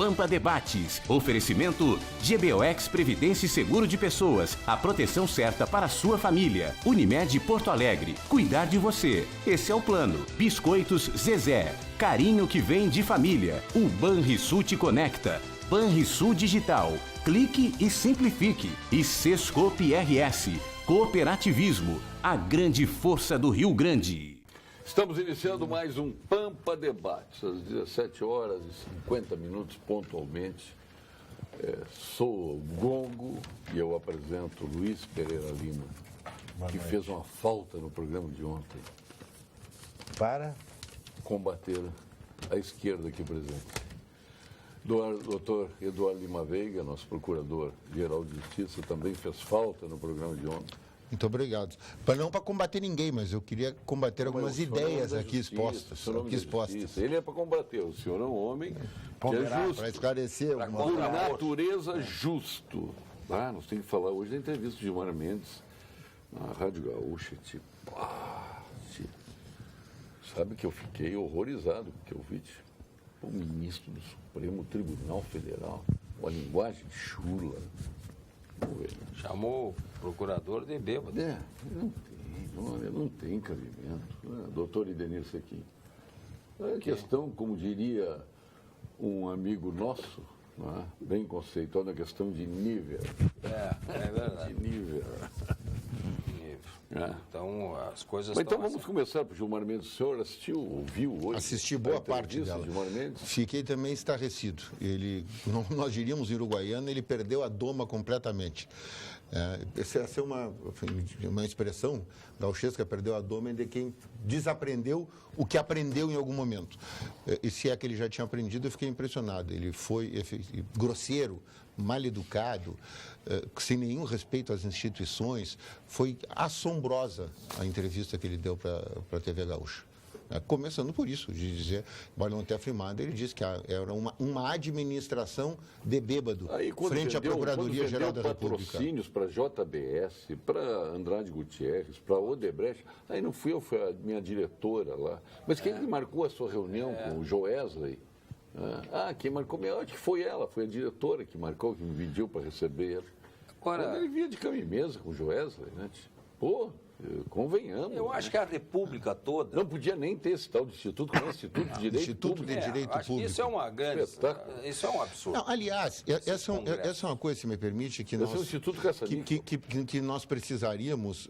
Pampa Debates. Oferecimento GBOX Previdência e Seguro de Pessoas. A proteção certa para a sua família. Unimed Porto Alegre. Cuidar de você. Esse é o plano. Biscoitos Zezé. Carinho que vem de família. O Banrisul te conecta. Banrisul Digital. Clique e simplifique. E Sescope RS. Cooperativismo. A grande força do Rio Grande. Estamos iniciando mais um Pampa Debates, às 17 horas e 50 minutos pontualmente. Sou o Gongo e eu apresento Luiz Pereira Lima, que fez uma falta no programa de ontem. Para combater a esquerda aqui presente. Doutor Eduardo Lima Veiga, nosso procurador-geral de Justiça, também fez falta no programa de ontem. Muito obrigado. Não para combater ninguém, mas eu queria combater algumas ideias aqui expostas. Ele é para combater, o senhor é um homem que é justo. Para esclarecer. Por natureza, justo. Nós temos que falar hoje da entrevista de Gilmar Mendes na Rádio Gaúcha. Sabe que eu fiquei horrorizado, porque eu vi o ministro do Supremo Tribunal Federal, uma linguagem chula. Chamou o procurador de bêbado. Não tem cabimento. Doutor Idenir Sequim. É questão, como diria um amigo nosso, bem conceituado, a questão de nível. É verdade. De nível. Então, as coisas Mas então vamos começar por Gilmar Mendes. O senhor assistiu, ouviu hoje? Assisti boa parte dela. Gilmar Mendes? Fiquei também estarrecido. Nós diríamos em uruguaiano, ele perdeu a doma completamente. Essa é uma expressão gauchesca, perdeu a doma, de quem desaprendeu o que aprendeu em algum momento. E se é que ele já tinha aprendido, eu fiquei impressionado. Ele foi grosseiro, mal educado, sem nenhum respeito às instituições. Foi assombrosa a entrevista que ele deu para a TV Gaúcha. Começando por isso, de dizer, embora não tenha afirmado, ele disse que era uma administração de bêbado frente à Procuradoria-Geral da República. Patrocínios para JBS, para Andrade Gutierrez, para Odebrecht, aí não fui eu, foi a minha diretora lá. Mas quem marcou a sua reunião com o Joesley? Quem marcou, eu acho que foi ela, foi a diretora que marcou, que me pediu para receber ela. Agora, ele vinha de cama e mesa com o Joesley, né? Convenhamos. Eu acho que a República toda... Não podia nem ter esse tal de Instituto, como é Instituto de Direito Público. De Direito Público. Isso é uma grande... Isso é um absurdo. Não, aliás, essa é uma coisa, se me permite, que nós precisaríamos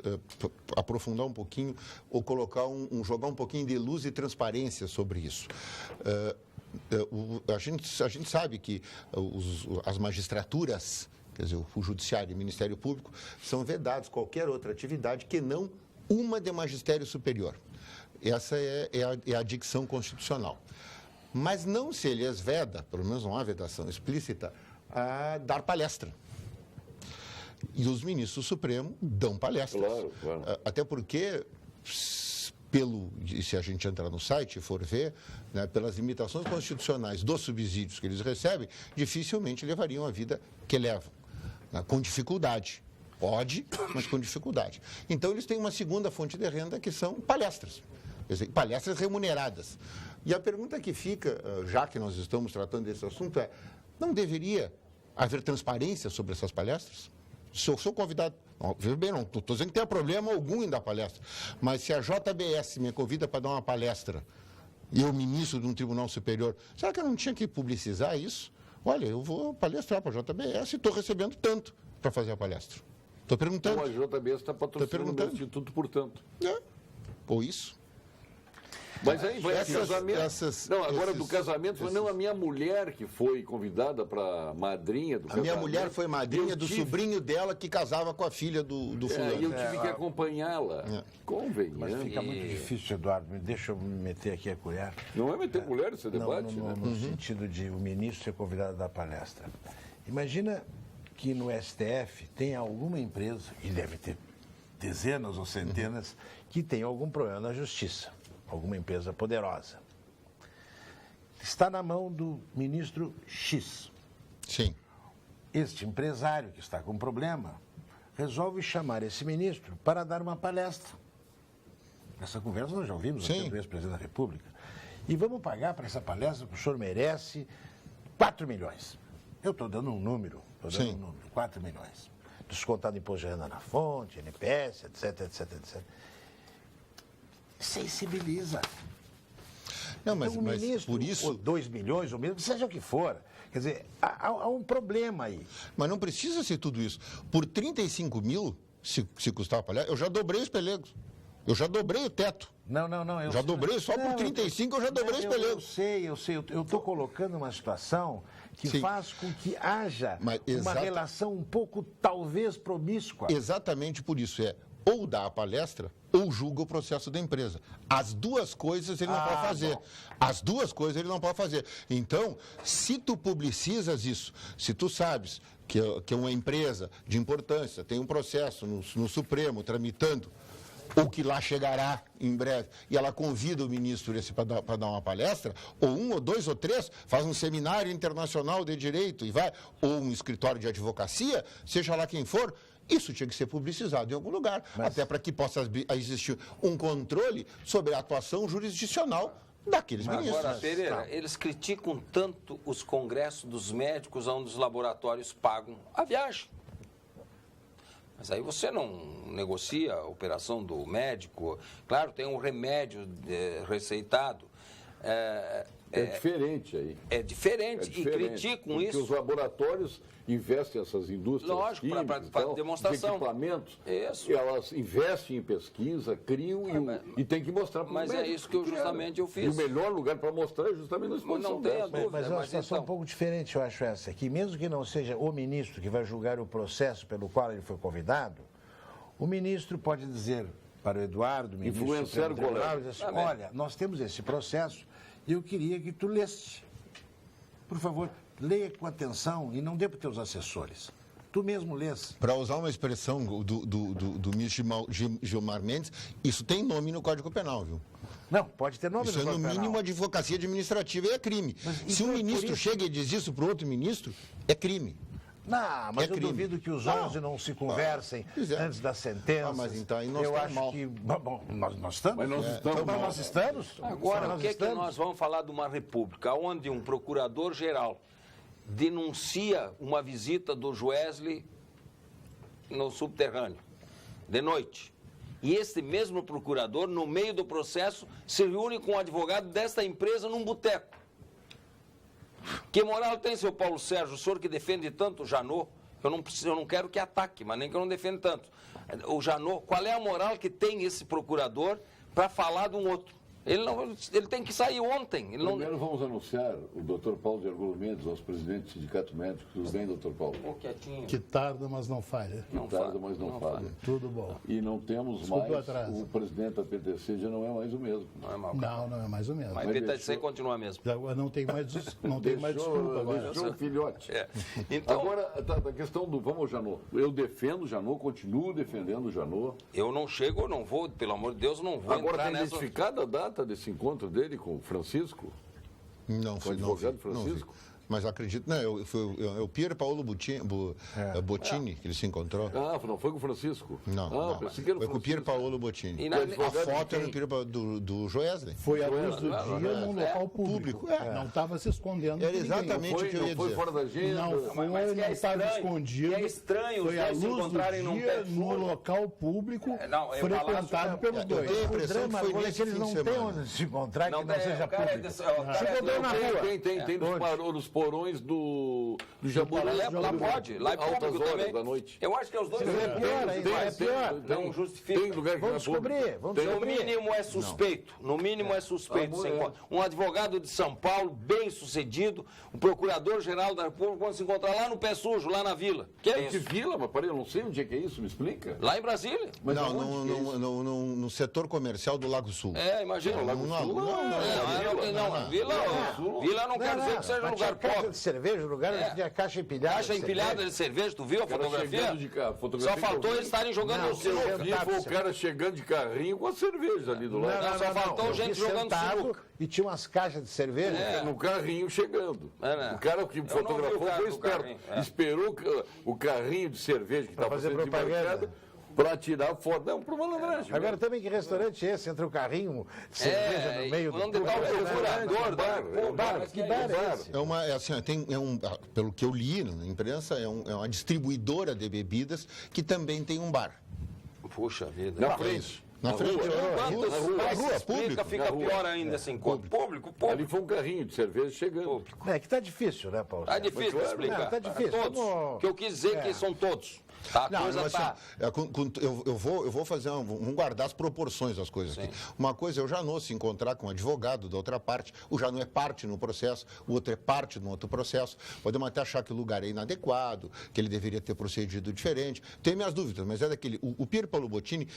aprofundar um pouquinho ou colocar jogar um pouquinho de luz e transparência sobre isso. A gente sabe que as magistraturas, quer dizer, o Judiciário e o Ministério Público, são vedados qualquer outra atividade que não uma de magistério superior. Essa é a dicção constitucional. Mas não se lhes veda, pelo menos não há vedação explícita, a dar palestra. E os ministros do Supremo dão palestras. Claro. Até porque, se a gente entrar no site e for ver, pelas limitações constitucionais dos subsídios que eles recebem, dificilmente levariam a vida que levam. Com dificuldade. Pode, mas com dificuldade. Então, eles têm uma segunda fonte de renda, que são palestras. Quer dizer, palestras remuneradas. E a pergunta que fica, já que nós estamos tratando desse assunto, não deveria haver transparência sobre essas palestras? Se eu sou convidado... não estou dizendo que tenha problema algum em dar palestra, mas se a JBS me convida para dar uma palestra e eu, ministro de um tribunal superior, será que eu não tinha que publicizar isso? Olha, eu vou palestrar para a JBS e estou recebendo tanto para fazer a palestra. Estou perguntando. Então, a JBS está patrocinando o Instituto, portanto. Ou isso. Mas aí vai casamento. Do casamento, foi não a minha mulher que foi convidada para madrinha do casamento. A minha mulher foi madrinha do sobrinho dela que casava com a filha do fulano. E eu tive que acompanhá-la. Convenhamos. Mas fica muito difícil, Eduardo. Deixa eu me meter aqui a colher. Não é meter colher esse debate, no sentido de o ministro ser convidado a dar palestra. Imagina que no STF tem alguma empresa, e deve ter dezenas ou centenas, que tem algum problema na justiça. Alguma empresa poderosa. Está na mão do ministro X. Sim. Este empresário que está com problema resolve chamar esse ministro para dar uma palestra. Essa conversa nós já ouvimos aqui do ex-presidente da República. E vamos pagar para essa palestra, porque o senhor merece 4 milhões. Eu estou dando um número, 4 milhões. Descontado imposto de renda na fonte, NPS, etc, etc, etc. Sensibiliza. Não, mas, Então, o ministro, por isso... ou 2 milhões, ou mesmo, seja o que for. Quer dizer, há um problema aí. Mas não precisa ser tudo isso. Por 35 mil, se custar a palestra, eu já dobrei os pelegos. Eu já dobrei o teto. Não. Eu já dobrei, só por 35 eu já dobrei os pelegos. Eu sei. Eu estou colocando uma situação que faz com que haja uma relação um pouco, talvez, promíscua. Exatamente por isso. Ou dá a palestra, ou julga o processo da empresa. As duas coisas ele não pode fazer. Bom. As duas coisas ele não pode fazer. Então, se tu publicizas isso, se tu sabes que uma empresa de importância tem um processo no Supremo tramitando, ou que lá chegará em breve, e ela convida o ministro para dar uma palestra, ou 1, ou 2, ou 3, faz um seminário internacional de direito e vai, ou um escritório de advocacia, seja lá quem for, isso tinha que ser publicizado em algum lugar, até para que possa existir um controle sobre a atuação jurisdicional daqueles ministros. Agora, Pereira, eles criticam tanto os congressos dos médicos onde os laboratórios pagam a viagem. Mas aí você não negocia a operação do médico. Claro, tem um remédio receitado. É diferente aí. É diferente. E criticam isso. Porque os laboratórios investem essas indústrias. Lógico, para demonstração. De equipamentos. Isso. Elas investem em pesquisa, criam e tem que mostrar para o médico. Mas é isso que justamente eu fiz. E o melhor lugar para mostrar é justamente na exposição não tenha dessa. dúvida. Mas é uma situação um pouco diferente, eu acho essa. Que mesmo que não seja o ministro que vai julgar o processo pelo qual ele foi convidado, o ministro pode dizer para o Eduardo, ministro influenciar o colega. dizer assim, olha, nós temos esse processo e eu queria que tu lesse. Por favor, leia com atenção e não dê para os teus assessores. Tu mesmo lês. Para usar uma expressão do ministro Gilmar Mendes, isso tem nome no Código Penal, viu? Não, pode ter nome Isso no Código no Penal. mínimo advocacia administrativa e é crime. Se um ministro chega e diz isso para outro ministro, é crime. Não, mas É eu crime. duvido que os 11 não se conversem Antes da sentença. mas então aí nós eu estamos acho mal. que... Bom, nós estamos. Mas nós estamos Então, mal. nós estamos. Agora, Nós o que é que estamos. nós vamos falar de uma república onde um procurador-geral denuncia uma visita do Joesley no subterrâneo, de noite. E este mesmo procurador, no meio do processo, se reúne com um advogado desta empresa num boteco. Que moral tem, seu Paulo Sérgio, o senhor que defende tanto o Janot? Eu não quero que ataque, mas nem que eu não defenda tanto. O Janot, qual é a moral que tem esse procurador para falar de um outro? Ele tem que sair ontem. Primeiro vamos anunciar o Dr. Paulo de Argolo Mendes, nosso presidente do Sindicato Médico. Tudo bem, Dr. Paulo? Quietinho. Que tarda, mas não falha. Que tarda, mas não falha. Tudo bom. E não temos Desculpa o mais, atraso. o presidente da PTC já não é mais o mesmo. Não é mal. Não é mais ou menos. Mas Mas PTC deixou- continua mesmo. Agora não tem mais desculpa agora. Deixou o filhote. Então, Agora, a questão do... Vamos ao Janot. Eu defendo o Janot, continuo defendendo o Janot. eu não vou, pelo amor de Deus, não vou Agora, entrar tem nessa... identificada a data desse encontro dele com o Francisco? Não, O foi advogado não vi. Francisco? Mas acredito, não, é o Pier Paolo Bottini que ele se encontrou. Ah, não foi com o Francisco? Não, pensei que era foi com o Pier Francisco. Paolo Bottini. E A na- foto era do Joesley. Foi à luz do dia num local público. Não estava se escondendo. Era de ninguém. exatamente o que eu ia Não foi dizer. fora da agenda? Não foi, mas que é não estava estranho, escondido. que é estranho os Foi à dois se luz do encontrarem num dia, pé no furo. local público, Não, eu frequentado falasse- pelos Eu dois. tenho a O impressão que drama foi agora é nesse que eles fim não de têm semana. onde se encontrar, que não seja o cara é público. desse- o cara é Chegou na rua. Tem nos porões do Jaburu. Lá pode, lá é Altas público horas também. da noite. Eu acho que é os dois. É pior ainda, é pior. Não justifica. Tem lugar que Vamos não é público. descobrir, vamos Tem. No descobrir. mínimo é suspeito. No mínimo é suspeito. Ah, Você é. encontra um advogado de São Paulo, bem sucedido, o procurador-geral da República, quando se encontrar lá no Pé Sujo, lá na vila. Que é Que isso? vila? Mas peraí, eu não sei onde é que é isso, me explica. Lá em Brasília. Mas Não, aonde que é isso? no setor comercial do Lago Sul. É, imagina. Não, Vila não quer dizer que seja um Mas lugar tinha caixa pobre. de cerveja, lugar onde tinha caixa empilhada. Caixa de empilhada cerveja. de cerveja, tu viu a O cara fotografia? chegando de carro, fotografia Só faltou que eu vi. eles estarem jogando Não, no sinuca. eu vi. Foi o cara chegando de carrinho com a cerveja ali do lado. Só faltou Eu gente vi jogando sentado sinuca. E tinha umas caixas de cerveja. No carrinho chegando. É, né? O cara que Eu não vi fotografou o cara foi do esperto. carrinho, é. Esperou o carrinho de cerveja que estava fazer sendo propaganda. desembarcado. para tirar foto. Não, para malandragem. Agora também que restaurante é esse? Entra o carrinho, cerveja no meio do... Onde está o procurador? Que bar é esse? Pelo que eu li na imprensa, é uma distribuidora de bebidas que também tem um bar. Puxa vida. Na frente. Na frente. Público. Fica pior ainda esse encontro. Público. Ali foi um carrinho de cerveja chegando. É que tá difícil, né, Paulo? Tá difícil de explicar. Não, tá difícil. Todos. O que eu quis dizer é que são todos. Tá, a coisa tá... Eu vou fazer vamos guardar as proporções das coisas aqui. Uma coisa, eu já não se encontrar com um advogado da outra parte, o já não é parte no processo, o outro é parte no outro processo. Podemos até achar que o lugar é inadequado, que ele deveria ter procedido diferente. Tenho minhas dúvidas, mas é daquele... O Pier Paolo Bottini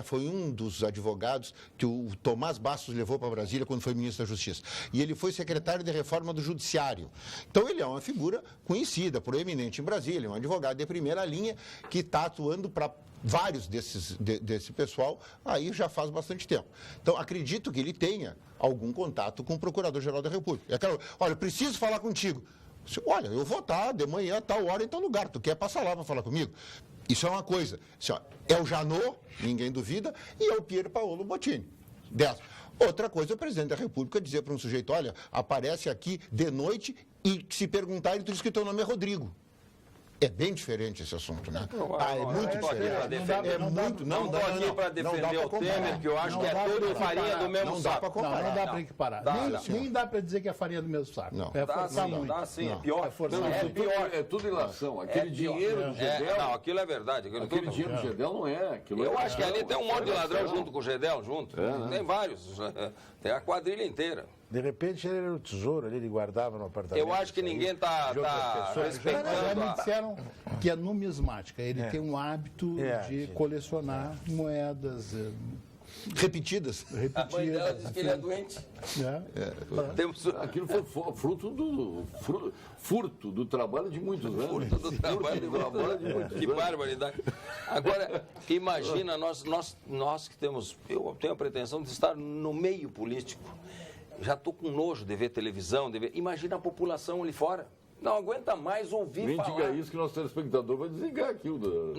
foi um dos advogados que o Tomás Bastos levou para Brasília quando foi ministro da Justiça. E ele foi secretário de reforma do Judiciário. Então, ele é uma figura conhecida, proeminente em Brasília, um advogado de primeira linha que está atuando para vários desse pessoal aí já faz bastante tempo. Então, acredito que ele tenha algum contato com o Procurador-Geral da República. É aquela, olha, preciso falar contigo. Olha, eu vou estar de manhã, tal hora, em tal lugar. Tu quer passar lá para falar comigo? Isso é uma coisa. É o Janot, ninguém duvida, e é o Pier Paolo Bottini. Outra coisa, o presidente da República dizer para um sujeito, olha, aparece aqui de noite e se perguntar, ele diz que teu nome é Rodrigo. É bem diferente esse assunto, né? É muito diferente. Não estou aqui para defender o Temer, que eu acho que é tudo farinha do mesmo saco. Não dá para equiparar. Nem dá para dizer que é farinha do mesmo saco. Não. É forçar muito. Dá sim, é pior. É pior, é tudo ilação. Aquele dinheiro do Gedel... Não, aquilo é verdade. Aquele dinheiro do Gedel não é. Eu acho que ali tem um monte de ladrão junto com o Gedel, junto. Tem vários. Tem a quadrilha inteira. De repente ele era o tesouro ali, ele guardava no apartamento. Eu acho que ninguém está respeitando. Já me disseram que é numismática. Ele tem um hábito de colecionar moedas repetidas. A mãe dela diz que ele é doente. Aquilo foi furto do trabalho de muitos anos. Furto do trabalho de muitos anos. Que barbaridade. Agora, imagina, nós que temos... Eu tenho a pretensão de estar no meio político. Já estou com nojo de ver televisão, imagina a população ali fora. Não aguenta mais ouvir falar. Nem diga isso que nosso telespectador vai desligar aquilo.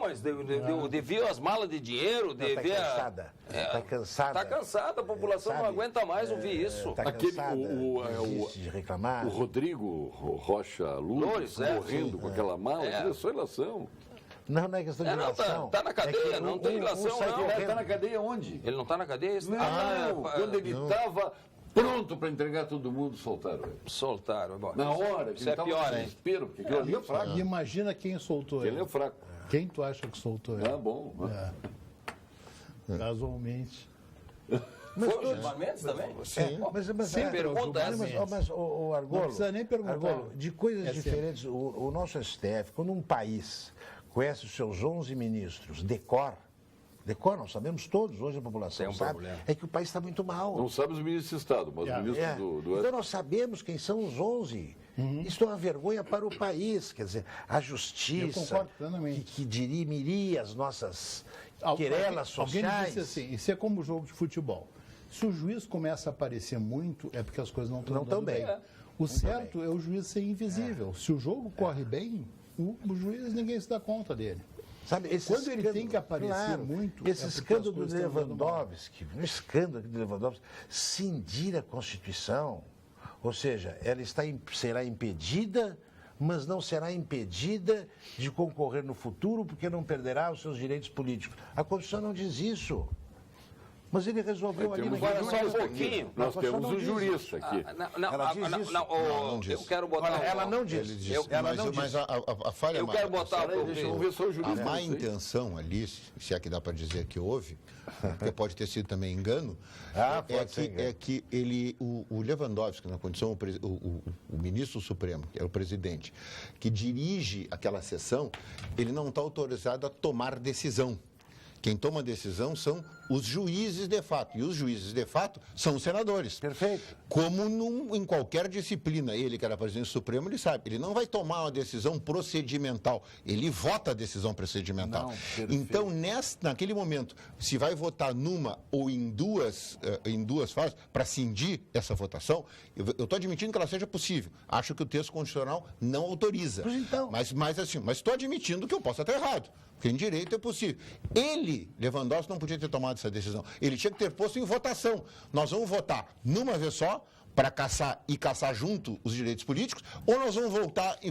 Mas de ver as malas de dinheiro, de ver... Está cansada. Está cansada, a população não aguenta mais ouvir isso. Está cansada de reclamar. O Rodrigo Rocha Loures morrendo com aquela mala, é só ilação. Não é questão de ilação. Está na cadeia, não tem ilação, não. Está na cadeia onde? Ele não está na cadeia? Quando ele estava... pronto para entregar todo mundo, soltaram ele. Soltaram. Bom, na hora que isso ele é pior, hein? Desespero, porque aquilo ali é fraco. E imagina quem soltou ele. Ele é fraco. Quem tu acha que soltou ele? Bom. Casualmente. Foi o Gilmar Mendes também? Sim. Mas pergunta mas o Argolo, não precisa nem perguntar. Argolo, de coisas diferentes, o nosso STF, quando um país conhece os seus 11 ministros, decor, nós sabemos todos, hoje a população sabe, é que o país está muito mal. Não sabe os ministros de Estado, mas os ministros do... Então nós sabemos quem são os 11. Isso é uma vergonha para o país, quer dizer, a justiça que dirimiria as nossas querelas sociais. Alguém disse assim, isso é como o jogo de futebol. Se o juiz começa a aparecer muito, é porque as coisas não estão bem. O certo é o juiz ser invisível. Se o jogo corre bem, o juiz, ninguém se dá conta dele. Sabe, quando ele tem que aparecer muito... Esse escândalo do Lewandowski, cindir a Constituição, ou seja, ela será impedida, mas não será impedida de concorrer no futuro porque não perderá os seus direitos políticos. A Constituição não diz isso. Mas ele resolveu ali naquele... Só um pouquinho. Nós temos um jurista aqui. Ela diz isso. Eu quero botar... Ela não diz. Mas a falha... Eu quero botar... Vamos ver só o jurista. A má intenção ali, se é que dá para dizer que houve, porque pode ter sido também engano, é que o Lewandowski, na condição, o ministro Supremo, que é o presidente, que dirige aquela sessão, ele não está autorizado a tomar decisão. Quem toma decisão são os juízes de fato. E os juízes de fato são os senadores. Perfeito. Como em qualquer disciplina, ele que era presidente supremo, ele sabe, ele não vai tomar uma decisão procedimental, ele vota a decisão procedimental. Não, perfeito. Então, naquele momento, se vai votar numa ou em duas fases, para cindir essa votação, eu estou admitindo que ela seja possível. Acho que o texto constitucional não autoriza. Pois então. Mas estou admitindo que eu posso estar errado. Porque em direito é possível. Ele, Lewandowski, não podia ter tomado essa decisão. Ele tinha que ter posto em votação. Nós vamos votar numa vez só, para caçar junto os direitos políticos, ou nós vamos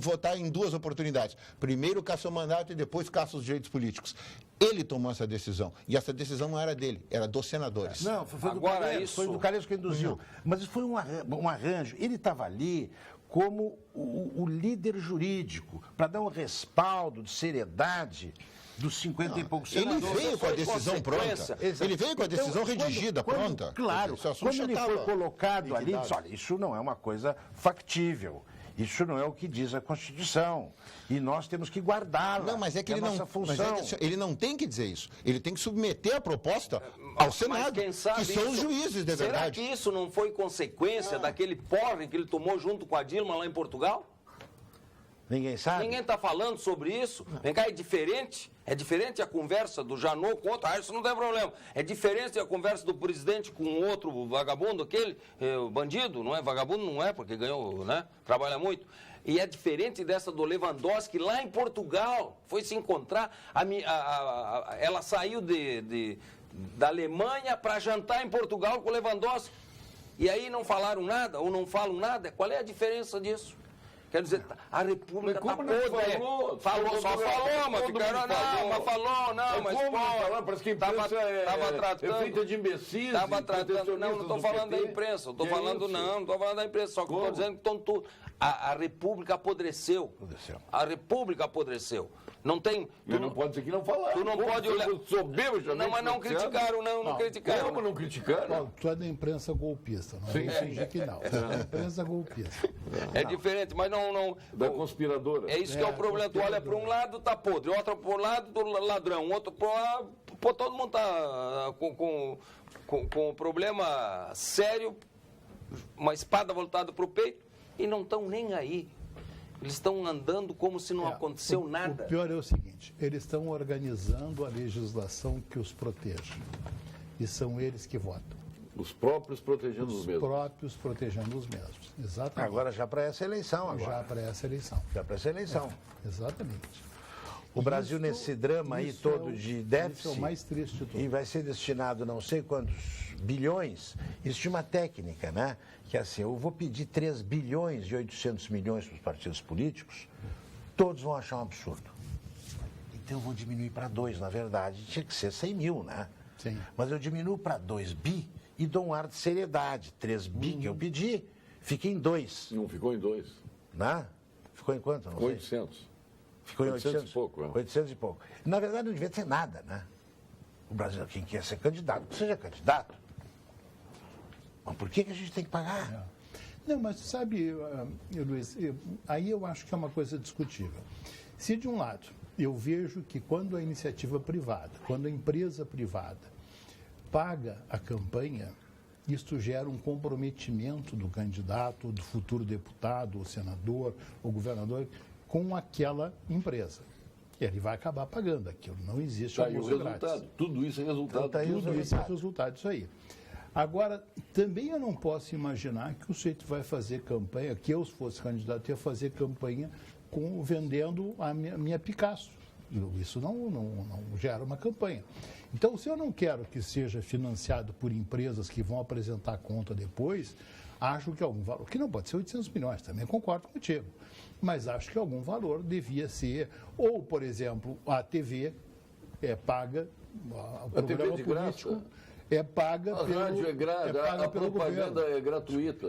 votar em duas oportunidades. Primeiro caça o mandato e depois caça os direitos políticos. Ele tomou essa decisão. E essa decisão não era dele, era dos senadores. Não, foi do Agora Calheiros, isso- foi do Calheiros que induziu. Mas isso foi um arranjo. Ele estava ali como o líder jurídico, para dar um respaldo de seriedade dos 50 e poucos Ele senadores. veio com a foi decisão consequência. pronta. Ele veio com a decisão Então, redigida pronta. Claro, Esse assunto quando já ele estava foi colocado ali, liquidado. disse, olha, isso não é uma coisa factível. Isso não é o que diz a Constituição. E nós temos que guardá-la. Não, mas é que ele nossa não, função. ele não tem que dizer isso. Ele tem que submeter a proposta ao Senado, Mas quem sabe que são os isso- juízes, de Será verdade. que isso não foi consequência daquele porre que ele tomou junto com a Dilma lá em Portugal? Ninguém sabe? Ninguém está falando sobre isso. Vem cá, é diferente? É diferente a conversa do Janot com outro? Ah, isso não tem problema. É diferente a conversa do presidente com outro vagabundo, aquele o bandido, não é? Vagabundo não é, porque ganhou, né? Trabalha muito. E é diferente dessa do Lewandowski lá em Portugal. Foi se encontrar. Ela saiu da Alemanha para jantar em Portugal com o Lewandowski. E aí não falaram nada, ou não falam nada. Qual é a diferença disso? Quer dizer, a República está Mas como não podre. falou? Falou, só falou, mas Todo ficaram, mundo não, falou. mas falou, não, mas como pô, falar? Parece que a imprensa tava tratando, é feita de imbecis. Estava e tratando, não estou protecionistas falando do da PT. imprensa, estou Que é falando, isso? não estou falando da imprensa, só que estou Como? dizendo que estão tudo. A República apodreceu. Apodreceu. A República apodreceu. Não tem. Mas não pode ser que não falar. Tu não pode olhar. Não, mas não criticaram, não criticaram. Como não criticaram? Paulo, tu é da imprensa golpista, não é fingir que não. Tu é da imprensa golpista. É diferente, mas não. Da conspiradora. É isso que é o problema. Tu olha para um lado, tá podre, outro para o lado, do ladrão, outro para lá. Pô, todo mundo tá com um problema sério, uma espada voltada para o peito, e não estão nem aí. Eles estão andando como se não aconteceu nada. O pior é o seguinte, eles estão organizando a legislação que os proteja. E são eles que votam. Os próprios protegendo os Os mesmos. próprios protegendo os mesmos. Exatamente. Agora já para essa eleição. Já para essa eleição. Já para essa eleição. Exatamente. O Brasil, nesse drama aí isso todo é o- de Isso déficit, é o mais triste de tudo. e vai ser destinado não sei quantos bilhões, existe uma técnica, né? Que é assim, eu vou pedir 3 bilhões e 800 milhões para os partidos políticos, todos vão achar um absurdo. Então eu vou diminuir para 2, na verdade, tinha que ser 100 mil, né? Sim. Mas eu diminuo para 2 bi e dou um ar de seriedade. 3 bi que eu pedi, fica em 2, Não ficou em 2. né? Ficou em quanto? Não Ficou sei. 800. Ficou em 800 e pouco, é. 800 e pouco. Na verdade, não devia ter nada, né? O Brasil, quem quer ser candidato, que seja candidato. Mas por que a gente tem que pagar? Não, mas sabe, Luiz, aí eu acho que é uma coisa discutível. Se de um lado eu vejo que quando a iniciativa privada, quando a empresa privada paga a campanha, isto gera um comprometimento do candidato, do futuro deputado, ou senador, ou governador, com aquela empresa. Ele vai acabar pagando aquilo, não existe Tá aí o almoço grátis. resultado. Tudo isso é resultado. Tá aí o Tudo isso é resultado disso aí. Agora, também eu não posso imaginar que o sujeito vai fazer campanha, que eu, se fosse candidato, ia fazer campanha vendendo a minha Picasso. Isso não gera uma campanha. Então, se eu não quero que seja financiado por empresas que vão apresentar conta depois, acho que algum valor, que não pode ser 800 milhões, também concordo contigo, mas acho que algum valor devia ser, ou, por exemplo, a TV paga, o A TV programa de graça. político é paga A pelo, rádio paga a pelo propaganda governo. é gratuita,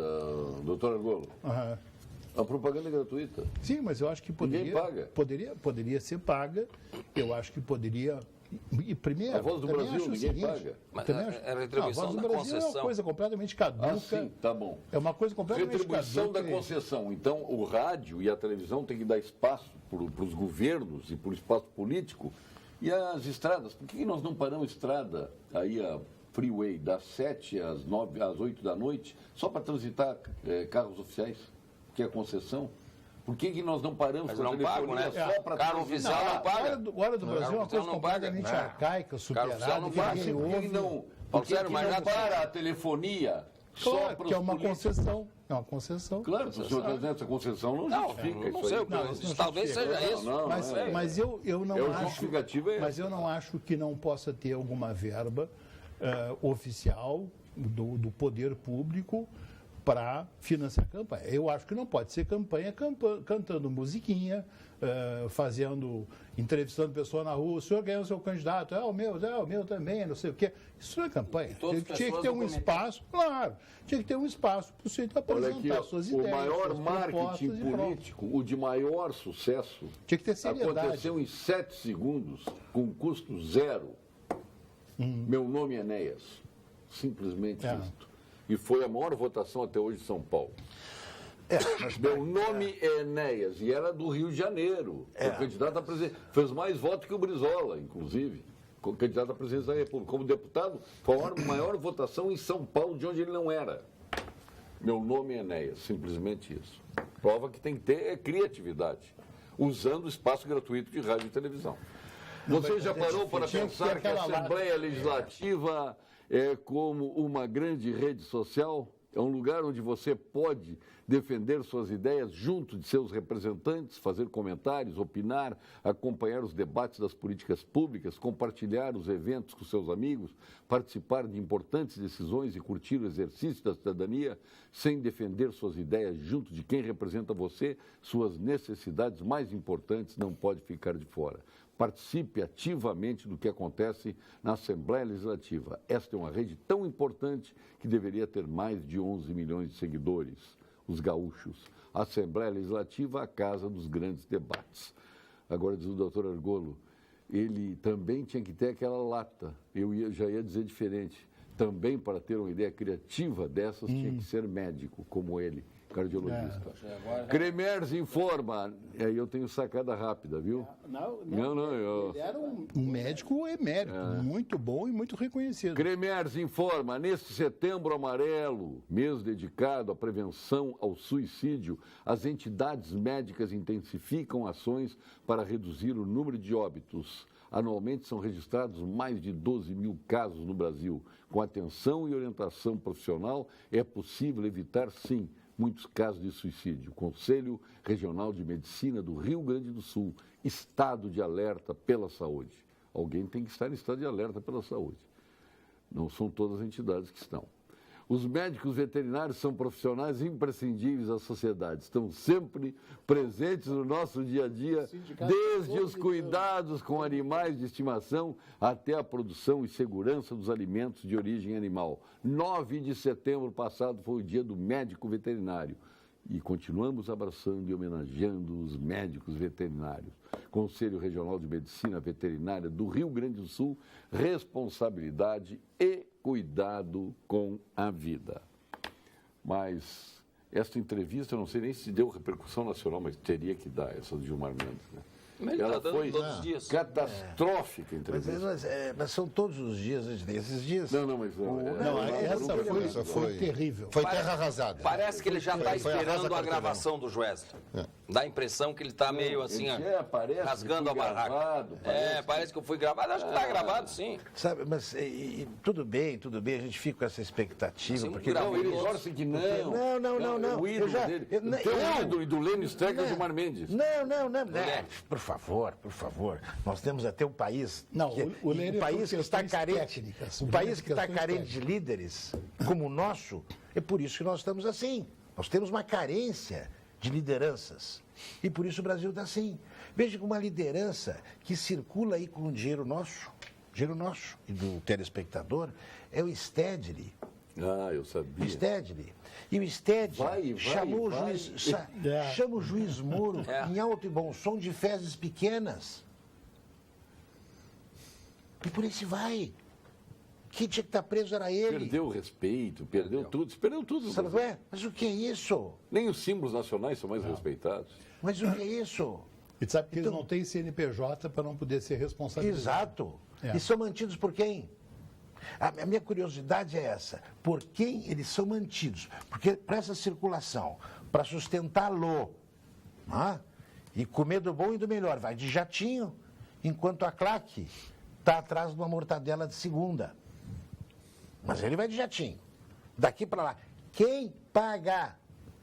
doutor Argolo. Aham. A propaganda é gratuita. Sim, mas eu acho que Ninguém paga. poderia ser paga. Eu acho que poderia. E primeiro, A Voz do também Brasil, acho o ninguém seguinte, paga. Mas também a acho- retribuição Não, a Voz do da Brasil é uma concessão. coisa completamente caduca. Ah, sim, tá bom. É uma coisa completamente Retribuição da caduca. concessão. Então, o rádio e a televisão têm que dar espaço para os governos e para o espaço político E as estradas? Por que nós não paramos estrada aí a freeway das 7 às 9, às 8 da noite só para transitar carros oficiais? Que é a concessão? Por que nós não paramos Mas não pagam, né? só para carro oficial não paga. Agora do Brasil é uma coisa completamente arcaica, superada. Carro oficial não paga. Por que não para a telefonia só Claro, para que é os uma políticos? concessão. É uma concessão. Claro, o senhor está dizendo essa concessão não justifica não isso sei, aí. não talvez justifica. seja isso. Mas eu não acho. Justificativo é Mas eu não acho que não possa ter alguma verba oficial do poder público para financiar a campanha. Eu acho que não pode ser campanha cantando musiquinha, entrevistando pessoa na rua, o senhor ganhou o seu candidato, o meu também, não sei o quê. Isso não é campanha. Tinha que ter um espaço, claro, tinha que ter um espaço para o sujeito apresentar suas ideias. O maior suas marketing político, o de maior sucesso, tinha que ter seriedade. Aconteceu em 7 segundos, com custo zero. Meu nome é Enéas. Simplesmente isto. E foi a maior votação até hoje em São Paulo. Meu nome é Enéas e era do Rio de Janeiro. Foi candidato a presidente. Fez mais votos que o Brizola, inclusive. Como candidato à presidência da República. Como deputado, foi a maior votação em São Paulo, de onde ele não era. Meu nome é Enéas. Simplesmente isso. Prova que tem que ter criatividade. Usando o espaço gratuito de rádio e televisão. Você já parou para pensar que a Assembleia Legislativa é como uma grande rede social? É um lugar onde você pode defender suas ideias junto de seus representantes, fazer comentários, opinar, acompanhar os debates das políticas públicas, compartilhar os eventos com seus amigos, participar de importantes decisões e curtir o exercício da cidadania, sem defender suas ideias junto de quem representa você, suas necessidades mais importantes não pode ficar de fora. Participe ativamente do que acontece na Assembleia Legislativa. Esta é uma rede tão importante que deveria ter mais de 11 milhões de seguidores, os gaúchos. A Assembleia Legislativa, a casa dos grandes debates. Agora, diz o doutor Argolo, ele também tinha que ter aquela lata. Já ia dizer diferente. Também, para ter uma ideia criativa dessas, tinha que ser médico, como ele. Cardiologista. Cremers informa. Aí eu tenho sacada rápida, viu? Ele era um médico emérito, muito bom e muito reconhecido. Cremers informa. Neste setembro amarelo, mês dedicado à prevenção ao suicídio, as entidades médicas intensificam ações para reduzir o número de óbitos. Anualmente são registrados mais de 12 mil casos no Brasil. Com atenção e orientação profissional, é possível evitar, sim, muitos casos de suicídio. Conselho Regional de Medicina do Rio Grande do Sul, estado de alerta pela saúde. Alguém tem que estar em estado de alerta pela saúde. Não são todas as entidades que estão. Os médicos veterinários são profissionais imprescindíveis da sociedade. Estão sempre presentes no nosso dia a dia, desde os cuidados com animais de estimação até a produção e segurança dos alimentos de origem animal. 9 de setembro passado foi o dia do médico veterinário. E continuamos abraçando e homenageando os médicos veterinários. Conselho Regional de Medicina Veterinária do Rio Grande do Sul, responsabilidade e cuidado com a vida. Mas esta entrevista, eu não sei nem se deu repercussão nacional, mas teria que dar, essa do Gilmar Mendes, né? Ela foi catastrófica a entrevista. Mas são todos os dias, esses dias. Essa foi terrível. Foi terra arrasada. Parece que ele já está esperando a gravação do Wesley. Dá a impressão que ele está meio assim, rasgando a barraca. Parece que eu fui gravado. Acho que está gravado, sim. Sabe, mas tudo bem, a gente fica com essa expectativa. Sim, porque Não, ele torce que não. Não. O ídolo dele. O teu ídolo e do Lênio Streck é o Gilmar Mendes. Não. Por favor. Nós temos até um país. O país que está carente. Um país que está carente de líderes como o nosso, é por isso que nós estamos assim. Nós temos uma carência de lideranças. E por isso o Brasil está assim. Veja uma liderança que circula aí com dinheiro nosso e do telespectador, é o Stedley. Eu sabia. Stedley. E o Stedley chamou o juiz Moro em alto e bom som de fezes pequenas. E por aí se vai. Quem tinha que estar preso era ele. Perdeu o respeito, perdeu tudo. Mas o que é isso? Nem os símbolos nacionais são mais respeitados. Mas o que é isso? E tu sabe que eles não têm CNPJ para não poder ser responsabilizados. Exato. É. E são mantidos por quem? A minha curiosidade é essa. Por quem eles são mantidos? Porque para essa circulação, para sustentá-lo, né? E comer do bom e do melhor, vai de jatinho, enquanto a claque está atrás de uma mortadela de segunda. Mas ele vai de jatinho. Daqui para lá. Quem paga?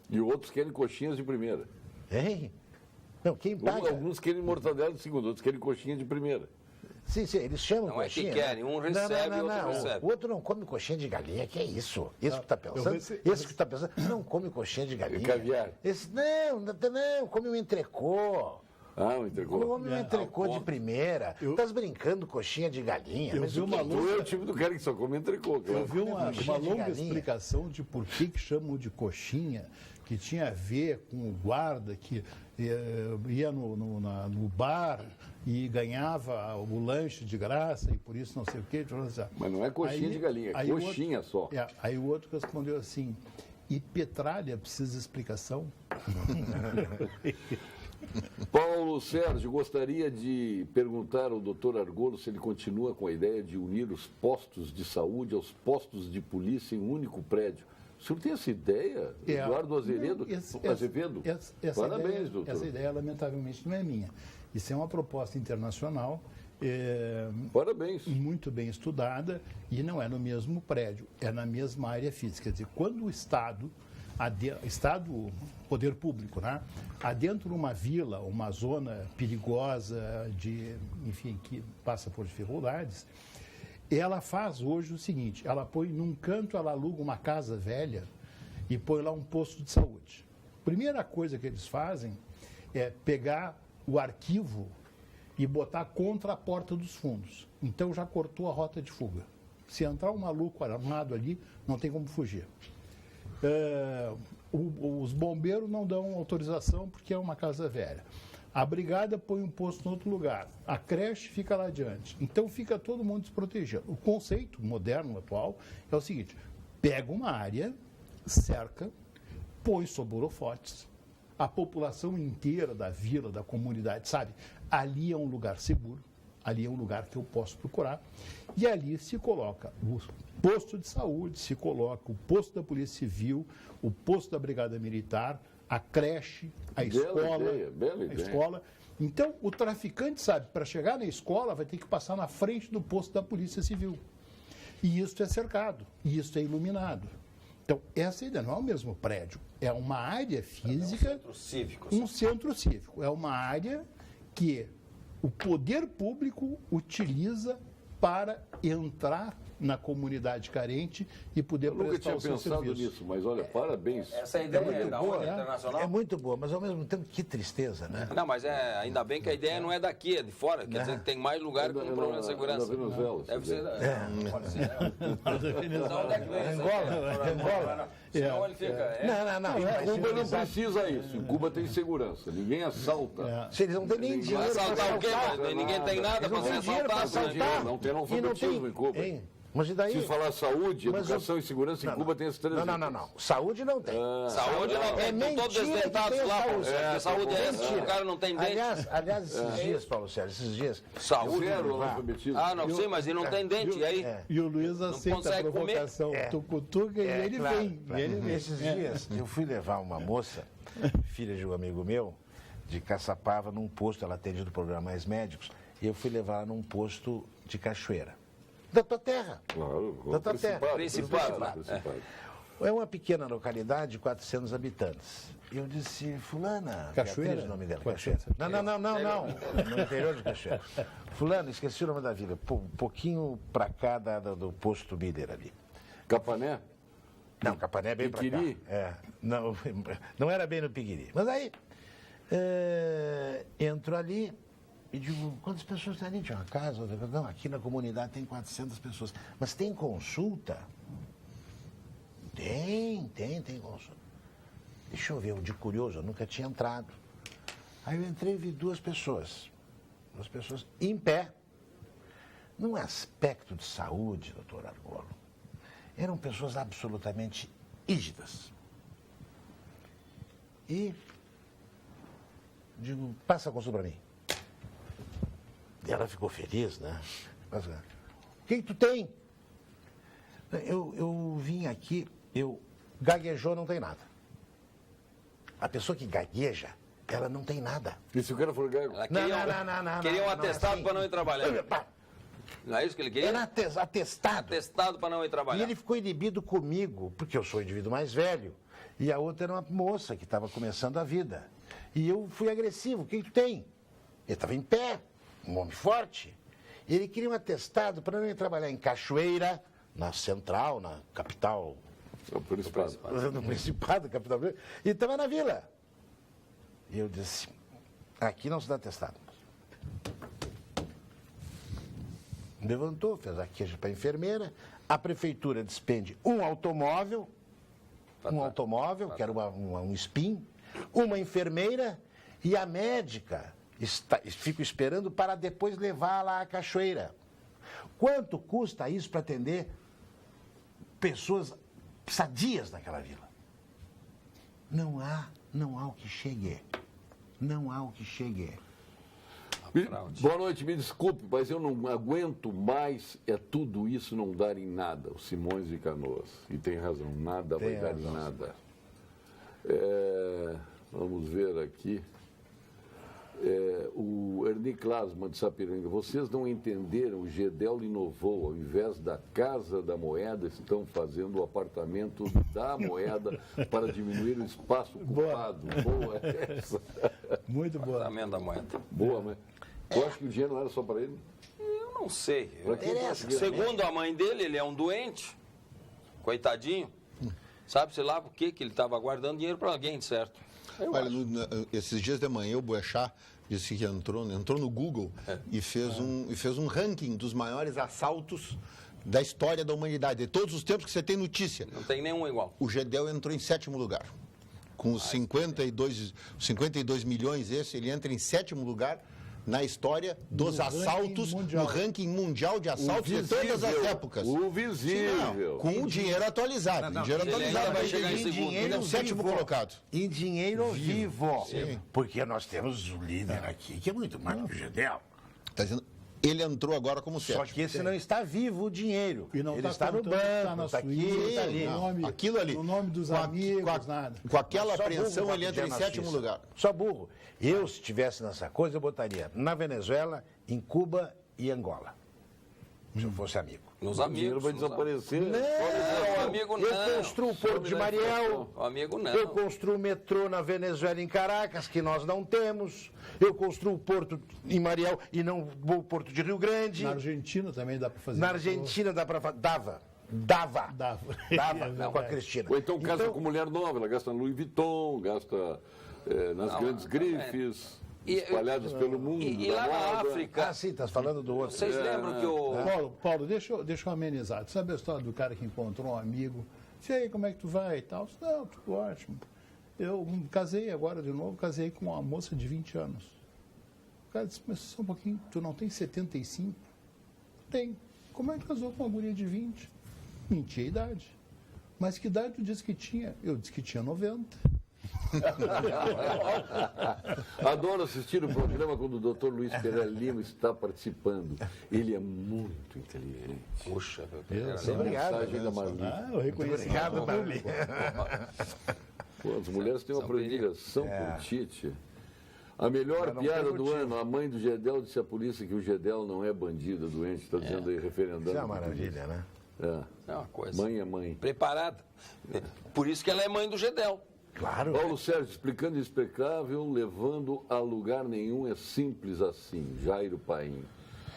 E outros querem coxinhas de primeira. Hein? Não, quem paga? Alguns querem mortadela de segunda, outros querem coxinha de primeira. Sim, eles chamam Não é coxinha. que querem, um recebe e outro recebe. O outro não come coxinha de galinha, que é isso? Isso que está pensando? Esse que está pensando não come coxinha de galinha. Caviar. Esse, não, come um entrecô. Um entrecô. Come um entrecô de primeira. Estás brincando coxinha de galinha. Eu vi uma Tu é o tipo do cara que só come entrecô. Claro. Eu vi uma Coxinha de longa galinha. explicação de por que chamam de coxinha, que tinha a ver com o guarda que ia no bar e ganhava o lanche de graça e por isso não sei o quê. Mas não é coxinha de galinha, é coxinha só. Aí o outro respondeu assim, e petralha precisa de explicação? Paulo Sérgio, gostaria de perguntar ao doutor Argolo se ele continua com a ideia de unir os postos de saúde aos postos de polícia em um único prédio. O senhor tem essa ideia, Eduardo Azevedo? Azevedo? Parabéns, doutor. Essa ideia, lamentavelmente, não é minha. Isso é uma proposta internacional, Parabéns. muito bem estudada, e não é no mesmo prédio, é na mesma área física. Quer dizer, quando o Estado, poder público, né, adentra uma vila, uma zona perigosa, enfim, que passa por dificuldades, ela faz hoje o seguinte, ela põe num canto, ela aluga uma casa velha e põe lá um posto de saúde. Primeira coisa que eles fazem é pegar o arquivo e botar contra a porta dos fundos. Então já cortou a rota de fuga. Se entrar um maluco armado ali, não tem como fugir. Os bombeiros não dão autorização porque é uma casa velha. A brigada põe um posto em outro lugar. A creche fica lá adiante. Então fica todo mundo desprotegido. O conceito moderno, atual, é o seguinte: pega uma área, cerca, põe sob holofotes. A população inteira da vila, da comunidade, sabe? Ali é um lugar seguro, ali é um lugar que eu posso procurar. E ali se coloca o posto de saúde, se coloca o posto da Polícia Civil, o posto da Brigada Militar, a creche, a escola. Bela ideia. Escola. Então, o traficante sabe, para chegar na escola, vai ter que passar na frente do posto da Polícia Civil. E isso é cercado, e isso é iluminado. Então, essa ideia não é o mesmo prédio, é uma área física. É um centro cívico. Um centro cívico. É uma área que o poder público utiliza para entrar na comunidade carente e poder Eu nunca prestar tinha o seu pensado serviço. nisso, mas olha, parabéns. Essa ideia é da onda internacional? É muito boa, mas ao mesmo tempo, que tristeza, né? Não, mas ainda bem que a ideia não é daqui, é de fora. Quer dizer que tem mais lugar com problema de segurança. Na Venezuela. Deve ser. Pode ser. Venezuela. Onde é que vem isso? Angola. Senão ele fica. Não. Em Cuba não precisa isso. Em Cuba tem segurança. Ninguém assalta. Se eles não têm nem dinheiro para Assaltar o quê? assaltar. Ninguém tem nada para ser assaltado. Não tem analfabetismo em Cuba. Hein? Mas e daí? Se falar saúde, Mas educação e segurança, em Cuba tem esses três. Não. Saúde não tem. Saúde não tem, estão todos desdentados lá, Paulo Sérgio. Porque saúde é essa, o cara não tem dente. Aliás, esses dias, Paulo Sérgio, esses dias. Saúde. Zero analfabetismo. Não sei, mas ele não tem dente. E aí? E o Luiz aceita a consegue comer. provocação. Tu cutuca e ele claro, vem. claro. E ele vem. Esses dias, eu fui levar uma moça, filha de um amigo meu, de Caçapava, num posto, ela atende do programa Mais Médicos, e eu fui levar ela num posto de Cachoeira. Da tua terra. Claro, Da tua terra. Principado. É uma pequena localidade de 400 habitantes. Eu disse, fulana... Cachoeira? Beatriz, o nome dela, 400. Cachoeira. Não. No interior de Cachoeira. Fulana, esqueci o nome da vila. Um pouquinho pra cá do posto Miller ali. Capané? Não, Capané é bem pra cá. Piquiri? Não era bem no Piquiri. Mas aí, entro ali e digo, quantas pessoas tem ali? Tinha uma casa? Não, aqui na comunidade tem 400 pessoas. Mas tem consulta? Tem consulta. Deixa eu ver, eu de curioso, eu nunca tinha entrado. Aí eu entrei e vi duas pessoas em pé, num aspecto de saúde, doutor Argolo. Eram pessoas absolutamente rígidas. E Digo, passa a consulta para mim. E ela ficou feliz, né? O que tu tem? Eu vim aqui, gaguejou, não tem nada. A pessoa que gagueja, ela não tem nada. E se o cara for gago? Ela queria um atestado assim. para não ir trabalhar. Não é isso que ele queria? Era atestado. Atestado para não ir trabalhar. E ele ficou inibido comigo, porque eu sou o indivíduo mais velho. E a outra era uma moça que estava começando a vida. E eu fui agressivo. O que tu tem? Ele estava em pé, um homem forte. Ele queria um atestado para não ir trabalhar em Cachoeira, na Central, na capital. No Principado. No Principado, capital. E estava na vila. E eu disse, aqui não se dá atestado. Levantou, fez a queixa para a enfermeira. A prefeitura despende um automóvel, que era um SPIN, uma enfermeira e a médica fica esperando para depois levar lá à Cachoeira. Quanto custa isso para atender pessoas sadias naquela vila? Não há o que chegue. Não há o que chegue. Boa noite, me desculpe, mas eu não aguento mais tudo isso não dar em nada. O Simões de Canoas. E tem razão, nada vai dar em nada. Vamos ver aqui. O Ernie Klasman de Sapiranga. Vocês não entenderam, o Gedel inovou. Ao invés da Casa da Moeda, estão fazendo o apartamento da moeda para diminuir o espaço ocupado. Boa essa. Muito boa. Apartamento da moeda. Boa, mas tu acha que o dinheiro não era só para ele? Eu não sei. Interessa. Segundo a mãe dele, ele é um doente. Coitadinho. Sabe-se lá por que ele estava guardando dinheiro para alguém, certo? Olha, esses dias de manhã o Boechat disse que entrou no Google e fez um ranking dos maiores assaltos da história da humanidade, de todos os tempos que você tem notícia. Não tem nenhum igual. O Gedel entrou em 7º lugar. Com os 52 milhões, ele entra em 7º lugar na história dos assaltos, no ranking mundial de assaltos de todas as épocas. O visível. Com o dinheiro atualizado. Dinheiro atualizado vai chegar em segundo. Ele é o 7º colocado. Em dinheiro vivo. Porque nós temos um líder aqui que é muito mais do que o Gedel. Está dizendo, ele entrou agora como 7º. Só que esse não está vivo o dinheiro. E não ele está no banco, está aqui, está ali. Aquilo ali. No nome dos amigos, nada. Com aquela apreensão, ele entra em 7º lugar. Só burro. Eu, se estivesse nessa coisa, eu botaria na Venezuela, em Cuba e Angola. Se eu fosse amigo. Nos O dinheiro amigos. vai desaparecer. Não, amigo eu não. construo o Porto de Mariel. O amigo não. Eu construo o metrô na Venezuela, em Caracas, que nós não temos. Eu construo o Porto em Mariel e não o Porto de Rio Grande. Na Argentina também dá para fazer. Na Argentina dá para fazer. Dava com a Cristina. Ou então casa com mulher nova, ela gasta na Louis Vuitton, gasta nas grandes grifes, espalhadas pelo mundo. E lá na África. Ah, sim, estás falando do outro. Vocês lembram que o. Paulo, deixa eu amenizar. Tu sabe a história do cara que encontrou um amigo? E aí, como é que tu vai e tal? Não, tudo ótimo. Eu casei agora de novo, casei com uma moça de 20 anos. O cara disse, mas só um pouquinho, tu não tem 75? Tem. Como é que casou com uma guria de 20? Menti a idade. Mas que idade tu disse que tinha? Eu disse que tinha 90. Adoro assistir o programa quando o Dr. Luiz Pereira Lima está participando. Ele é muito inteligente. Puxa, Obrigado. Mensagem da Marli. Eu reconheci. Obrigado, Marli. Pô, as mulheres têm uma predileção por Tite. A melhor piada do ano, a mãe do Gedel disse à polícia que o Gedel não é bandido, doente, está dizendo aí, referendando. Isso é uma maravilha, né? É. É uma coisa. Mãe é mãe. Preparada. Por isso que ela é mãe do Gedel. Claro. Paulo Sérgio, explicando o inexplicável, levando a lugar nenhum, é simples assim. Jairo Paim.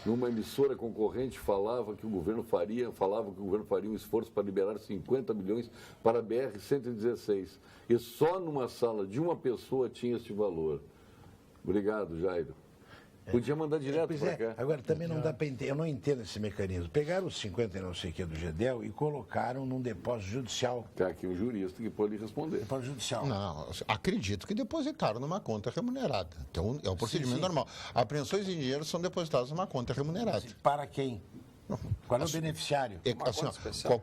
Numa emissora concorrente falava que o governo faria um esforço para liberar 50 milhões para a BR-116. E só numa sala de uma pessoa tinha este valor. Obrigado, Jairo. Podia mandar direto para cá. Agora, também não dá para entender, eu não entendo esse mecanismo. Pegaram os 50 e não sei o que do Gedel e colocaram num depósito judicial. Tá aqui um jurista que pode responder. Depósito judicial. Não, acredito que depositaram numa conta remunerada. Então, é um procedimento normal. Apreensões em dinheiro são depositadas numa conta remunerada. Para quem? Qual é o beneficiário? Assim, conta especial.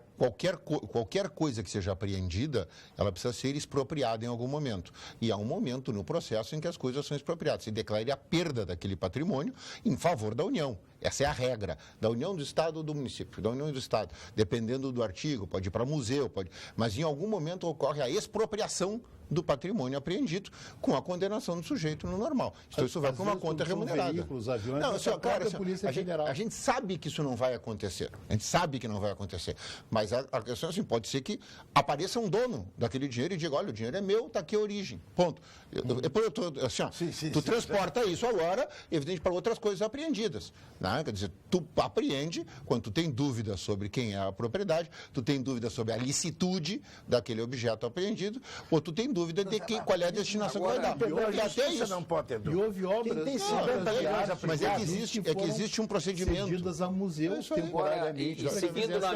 qualquer coisa que seja apreendida, ela precisa ser expropriada em algum momento. E há um momento no processo em que as coisas são expropriadas. Se declare a perda daquele patrimônio em favor da União. Essa é a regra. Da União do Estado ou do município. Da União do Estado. Dependendo do artigo, pode ir para museu, pode... mas em algum momento ocorre a expropriação do patrimônio apreendido com a condenação do sujeito no normal. Então isso vai para uma conta remunerada. Veículos, aviões, Não, assim, claro, assim, Polícia Federal. a gente sabe que isso não vai acontecer. A gente sabe que não vai acontecer. Mas a questão é assim, pode ser que apareça um dono daquele dinheiro e diga, olha, o dinheiro é meu, está aqui a origem. Ponto. Tu transporta isso agora, evidente, para outras coisas apreendidas. Né? Quer dizer, tu apreende quando tu tem dúvida sobre quem é a propriedade, tu tem dúvida sobre a licitude daquele objeto apreendido, ou tu tem dúvida de qual é a destinação que vai dar. E até isso. Não pode ter E dúvida. houve obras... Tem 50 milhões a Mas é que existe um procedimento. Cedidas a museus Isso aí. temporariamente. E seguindo na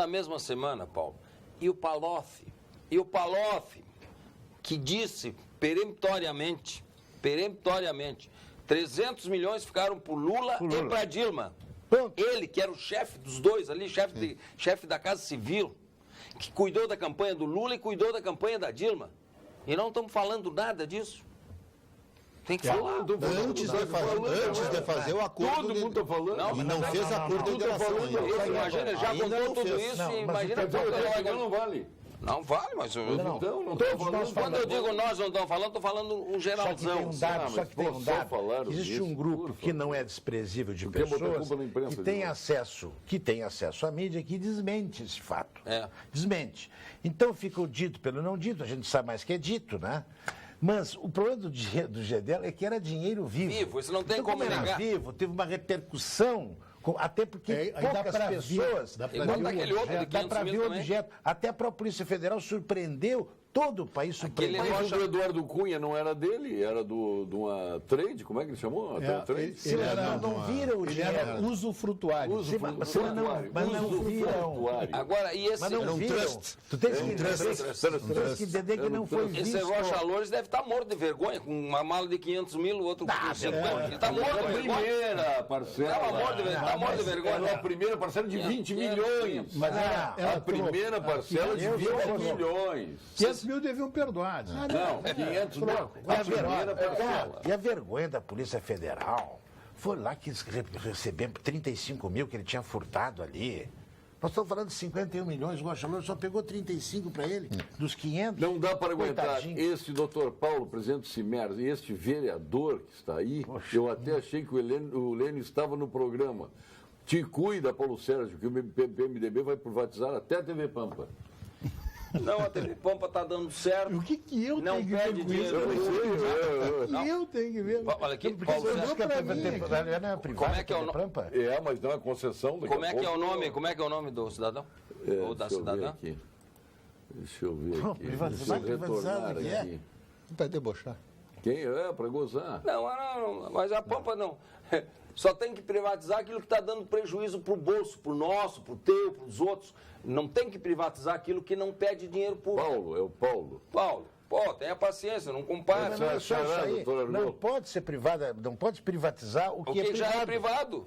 mesma semana, Paulo, e o Palocci, que disse peremptoriamente, 300 milhões ficaram para Lula e para Dilma. Ele, que era o chefe dos dois ali, chefe da Casa Civil, que cuidou da campanha do Lula e cuidou da campanha da Dilma. E não estamos falando nada disso. Tem que falar. Antes de fazer o acordo... Todo mundo está falando. E não fez acordo de delação ainda. Imagina, já Ainda contou não tudo fez. isso, Não, mas imagina... Não vale. Não vale, mas... Não Todos nós Quando eu digo nós não estamos falando, estou falando um geralzão. Só que tem um dado. falaram Existe disso, um grupo que não é desprezível de quer botar pessoas culpa na imprensa que de tem novo. acesso à mídia que desmente esse fato. É. Desmente. Então fica o dito pelo não dito, a gente sabe mais que é dito, né? Mas o problema do Gedel é que era dinheiro vivo. Vivo, isso não tem então, como era negar. vivo, teve uma repercussão, até porque Aí dá poucas pra ver, pessoas... dá pra Igual ver o daquele outro de objeto. Dá 500 para mil ver o também. objeto. Até a própria Polícia Federal surpreendeu, todo o país surpreendeu. Aquele Mas o do Eduardo Cunha não era dele, era de uma trade, como é que ele chamou? Trade? Se não viram o Ele dinheiro. era usufrutuário. Mas não viram. Agora, e esse... Mas não viram. trust. Tu tens que entender que não foi visto. Esse Rocha Loures deve estar morto de vergonha, com uma mala de 500 mil, o outro com 50. Ele está morto de A vergonha. primeira parcela. Está morto de vergonha. Era a primeira parcela de 20 milhões. Mas A primeira parcela de 20 milhões. 500 mil deviam perdoar. Não, 500 mil. A primeira parcela. E a vergonha da Polícia Federal foi lá que eles receberam 35 mil que ele tinha furtado ali. Nós estamos falando de 51 milhões, o Rocha Loures só pegou 35 para ele, dos 500. Não dá para aguentar. Coitadinho. Este doutor Paulo, presidente do CIMERS, e este vereador que está aí, eu até achei que o Lênio estava no programa. Te cuida, Paulo Sérgio, que o PMDB vai privatizar até a TV Pampa. Não, a TV Pampa está dando certo. O que eu Não tenho que perde ver com isso? Eu O que eu tenho que ver? Olha aqui, Porque Paulo você Sérgio. acha que a TV não é privada? Como é que é o Pampa? mas dá uma concessão. daqui Como a é que é o pouco. nome? Como é que é o nome do cidadão? Ou da Deixa eu ver cidadã? aqui. Deixa eu ver Não, aqui. privatizado, Deixa eu retornar privatizado que é. aqui. Para debochar. Quem é? Para gozar. Não, mas a Pampa não. Só tem que privatizar aquilo que está dando prejuízo para o bolso, para o nosso, para o teu, para os outros. Não tem que privatizar aquilo que não pede dinheiro público. Paulo, é o Paulo. Paulo, tenha paciência, não compare. Mas não é só isso aí. doutor Arnaldo. Não pode ser privada, não pode privatizar o que é Porque já privado. é privado.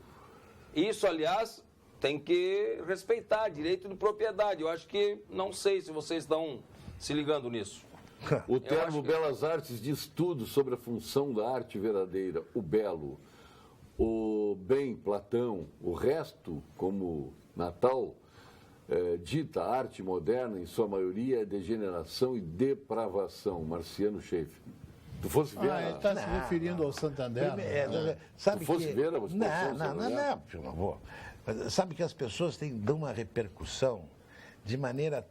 Isso, aliás, tem que respeitar, direito de propriedade. Eu acho que, não sei se vocês estão se ligando nisso. O acho termo que- Belas Artes diz tudo sobre a função da arte verdadeira, o belo, o bem, Platão, o resto, como Natal, dita arte moderna, em sua maioria, é degeneração e depravação. Marciano Schaeffer. Tu fosse ver Ele está se referindo ao Santander. Sabe Se fosse que... ver a exposição Não, por favor. Mas sabe que as pessoas dão uma repercussão, de maneira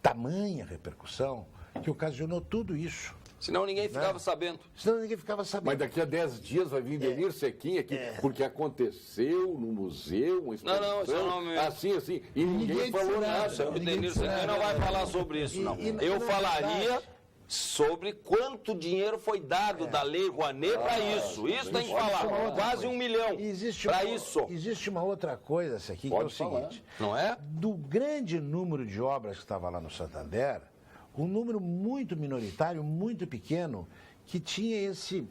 tamanha repercussão, que ocasionou tudo isso. Senão ninguém ficava sabendo. Senão ninguém ficava sabendo. Mas daqui a 10 dias vai vir Denir Sequinha aqui, porque aconteceu no museu, uma exposição, esse é o nome. assim, e ninguém falou nada. O Denir Sequinha não vai falar sobre isso, não. Eu falaria sobre quanto dinheiro foi dado da Lei Rouanet para isso. Isso tem que falar. Quase 1 milhão para isso. Existe uma outra coisa essa aqui, Pode que é o falar. seguinte. Não é? Do grande número de obras que estava lá no Santander, um número muito minoritário, muito pequeno, que tinha esse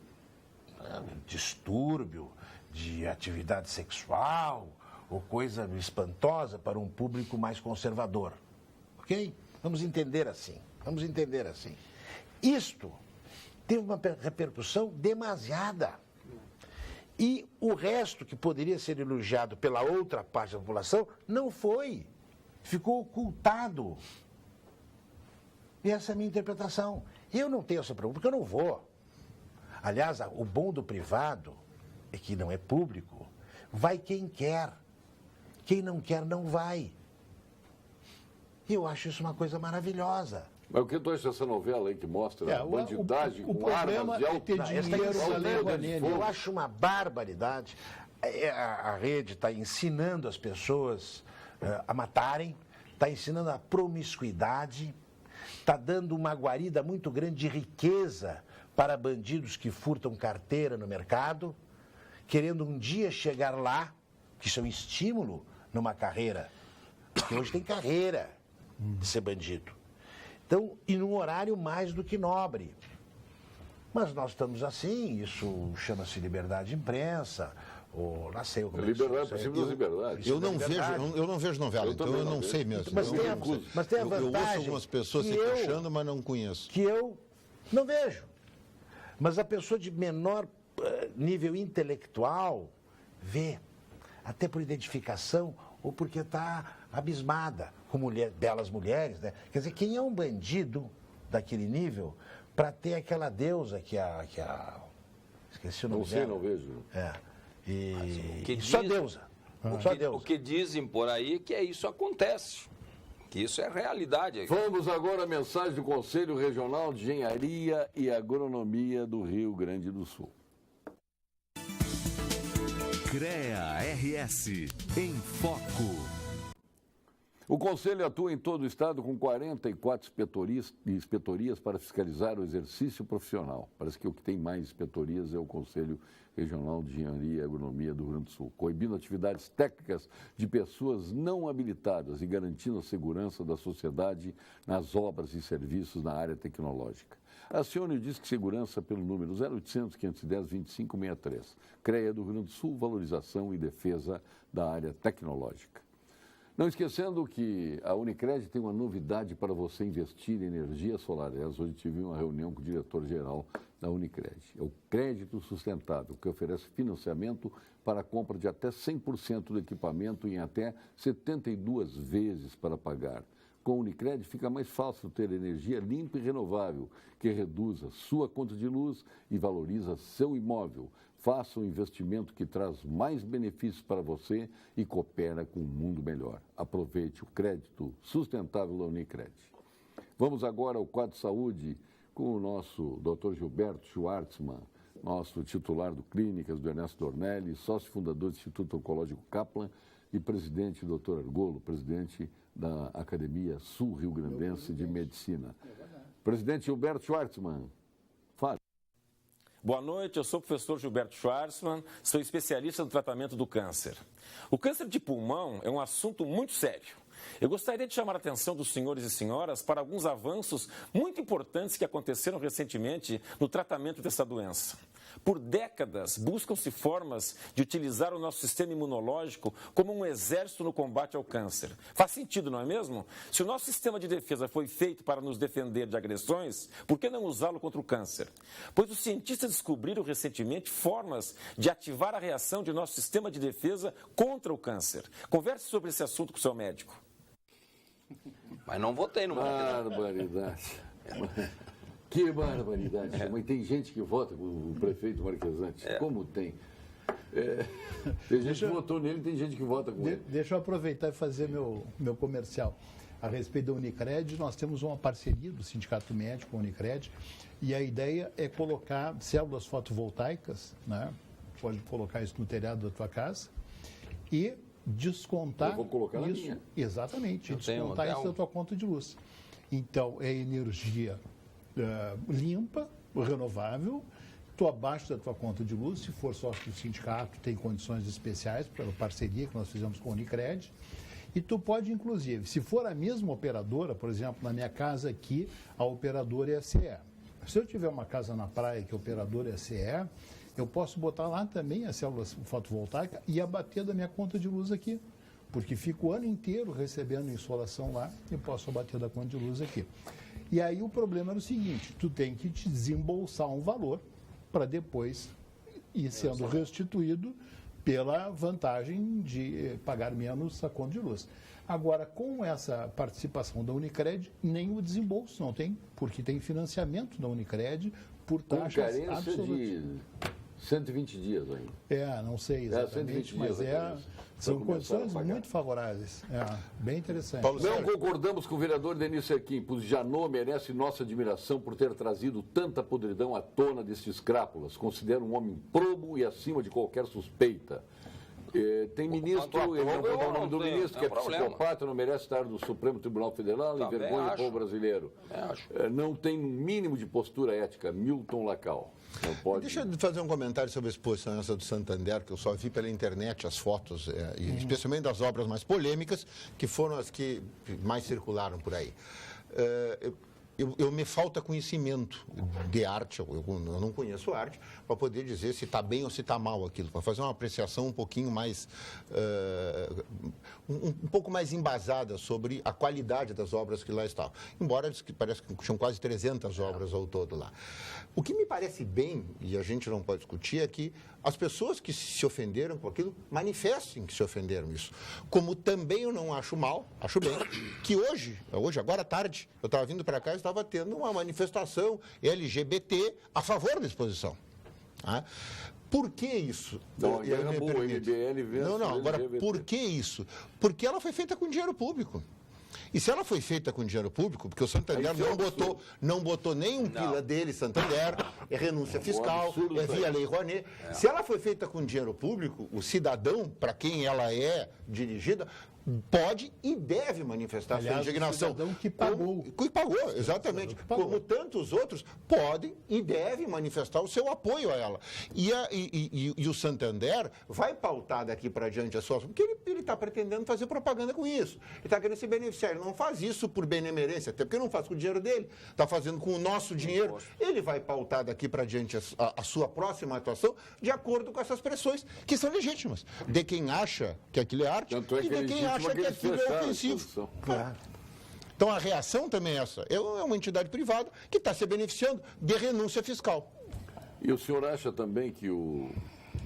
distúrbio de atividade sexual ou coisa espantosa para um público mais conservador. Ok? Vamos entender assim. Isto teve uma repercussão demasiada. E o resto, que poderia ser elogiado pela outra parte da população, não foi. Ficou ocultado. E essa é a minha interpretação. Eu não tenho essa preocupação, porque eu não vou. Aliás, o bom do privado é que não é público. Vai quem quer. Quem não quer, não vai. E eu acho isso uma coisa maravilhosa. Mas o que tu acha dessa novela aí que mostra a bandidagem o com armas problema de é alto... ter dinheiro na língua nele. Eu acho uma barbaridade. A rede está ensinando as pessoas a matarem, está ensinando a promiscuidade, está dando uma guarida muito grande de riqueza para bandidos que furtam carteira no mercado, querendo um dia chegar lá, que isso é um estímulo numa carreira. Porque hoje tem carreira de ser bandido. Então, e num horário mais do que nobre. Mas nós estamos assim, isso chama-se liberdade de imprensa, ou lá sei o Liberdade, princípio das liberdades. Eu não vejo novela, então eu não sei mesmo. Mas tem a vantagem. Eu ouço algumas pessoas se queixando, mas não conheço. Que eu não vejo. Mas a pessoa de menor nível intelectual vê, até por identificação ou porque está abismada com belas mulheres, né? Quer dizer, quem é um bandido daquele nível para ter aquela deusa que a esqueci o nome dela. Não vejo. Só deusa. Só deusa. O que dizem por aí é que isso acontece. Que isso é realidade. Vamos agora à mensagem do Conselho Regional de Engenharia e Agronomia do Rio Grande do Sul. CREA-RS em Foco. O Conselho atua em todo o estado com 44 inspetorias para fiscalizar o exercício profissional. Parece que o que tem mais inspetorias é o Conselho Regional de Engenharia e Agronomia do Rio Grande do Sul, coibindo atividades técnicas de pessoas não habilitadas e garantindo a segurança da sociedade nas obras e serviços na área tecnológica. Acione o Disque Segurança pelo número 0800 510 2563. CREA do Rio Grande do Sul, valorização e defesa da área tecnológica. Não esquecendo que a Unicred tem uma novidade para você investir em energia solar. Aliás, hoje tive uma reunião com o diretor-geral da Unicred. É o Crédito Sustentável, que oferece financiamento para a compra de até 100% do equipamento em até 72 vezes para pagar. Com a Unicred fica mais fácil ter energia limpa e renovável, que reduz a sua conta de luz e valoriza seu imóvel. Faça um investimento que traz mais benefícios para você e coopera com um mundo melhor. Aproveite o crédito sustentável da Unicred. Vamos agora ao quadro de saúde com o nosso Dr. Gilberto Schwartzman, nosso titular do Clínicas do Ernesto Dornelli, sócio fundador do Instituto Oncológico Kaplan e presidente, Dr. Argolo, presidente da Academia Sul Rio Grandense de Medicina. Presidente Gilberto Schwartzman, fale. Boa noite, eu sou o professor Gilberto Schwartzman, sou especialista no tratamento do câncer. O câncer de pulmão é um assunto muito sério. Eu gostaria de chamar a atenção dos senhores e senhoras para alguns avanços muito importantes que aconteceram recentemente no tratamento dessa doença. Por décadas, buscam-se formas de utilizar o nosso sistema imunológico como um exército no combate ao câncer. Faz sentido, não é mesmo? Se o nosso sistema de defesa foi feito para nos defender de agressões, por que não usá-lo contra o câncer? Pois os cientistas descobriram recentemente formas de ativar a reação de nosso sistema de defesa contra o câncer. Converse sobre esse assunto com o seu médico. Mas não votei no Barbaridade. Que barbaridade. Mas tem gente que vota com o prefeito Marquesante. Como tem? Tem gente que votou nele, tem gente que vota com ele. Deixa eu aproveitar e fazer meu comercial. A respeito da Unicred, nós temos uma parceria do Sindicato Médico com a Unicred e a ideia é colocar células fotovoltaicas, né? Pode colocar isso no telhado da tua casa e descontar eu vou colocar na isso. Minha. Exatamente, descontar isso da tua conta de luz. Então, é energia limpa, renovável, tu abaixo da tua conta de luz, se for sócio do sindicato, tem condições especiais pela parceria que nós fizemos com a Unicred. E tu pode, inclusive, se for a mesma operadora, por exemplo, na minha casa aqui, a operadora é a CE. Se eu tiver uma casa na praia que a operadora é a CE, eu posso botar lá também a célula fotovoltaica e abater da minha conta de luz aqui. Porque fico o ano inteiro recebendo insolação lá e posso abater da conta de luz aqui. E aí o problema era o seguinte, tu tem que te desembolsar um valor para depois ir sendo restituído pela vantagem de pagar menos a conta de luz. Agora, com essa participação da Unicred, nem o desembolso não tem, porque tem financiamento da Unicred por taxas carência absolutas. de 120 dias ainda. Não sei exatamente, 120 mas dias são condições muito favoráveis. Bem interessante. Não concordamos com o vereador Denis Serquim, pois Janot merece nossa admiração por ter trazido tanta podridão à tona destes crápulas. Considero um homem probo e acima de qualquer suspeita. Tem ministro, ele não vou dar o nome do ministro, que é psicopata, não merece estar no Supremo Tribunal Federal, envergonha o povo brasileiro. Não tem um mínimo de postura ética. Milton Lacal. Não pode... Deixa eu fazer um comentário sobre a exposição essa do Santander, que eu só vi pela internet as fotos, especialmente das obras mais polêmicas, que foram as que mais circularam por aí. Me falta conhecimento de arte, eu não conheço arte, para poder dizer se está bem ou se está mal aquilo, para fazer uma apreciação um pouquinho mais, um pouco mais embasada sobre a qualidade das obras que lá estavam. Embora parece que tinham quase 300 obras ao todo lá. O que me parece bem, e a gente não pode discutir, é que as pessoas que se ofenderam com aquilo manifestem que se ofenderam isso. Como também eu não acho mal, acho bem, que hoje agora à tarde, eu estava vindo para cá e estava tendo uma manifestação LGBT a favor da exposição. Tá? Por que isso? Não, o MBL vence. Não, agora, por que isso? Porque ela foi feita com dinheiro público. E se ela foi feita com dinheiro público, porque o Santander não botou nenhum pila dele, Santander, é renúncia fiscal, é via Lei Rouanet. Se ela foi feita com dinheiro público, o cidadão, para quem ela é dirigida, pode e deve manifestar sua indignação. O cidadão que pagou. Que pagou, exatamente. Como tantos outros podem e devem manifestar o seu apoio a ela. E o Santander vai pautar daqui para diante a sua... Porque ele está pretendendo fazer propaganda com isso. Ele está querendo se beneficiar. Ele não faz isso por benemerência, até porque não faz com o dinheiro dele. Está fazendo com o nosso dinheiro. Ele vai pautar daqui para diante a sua próxima atuação de acordo com essas pressões, que são legítimas. De quem acha que aquilo é arte e de quem acha que aquilo é ofensivo. Claro. Então a reação também é essa. É uma entidade privada que está se beneficiando de renúncia fiscal. E o senhor acha também que o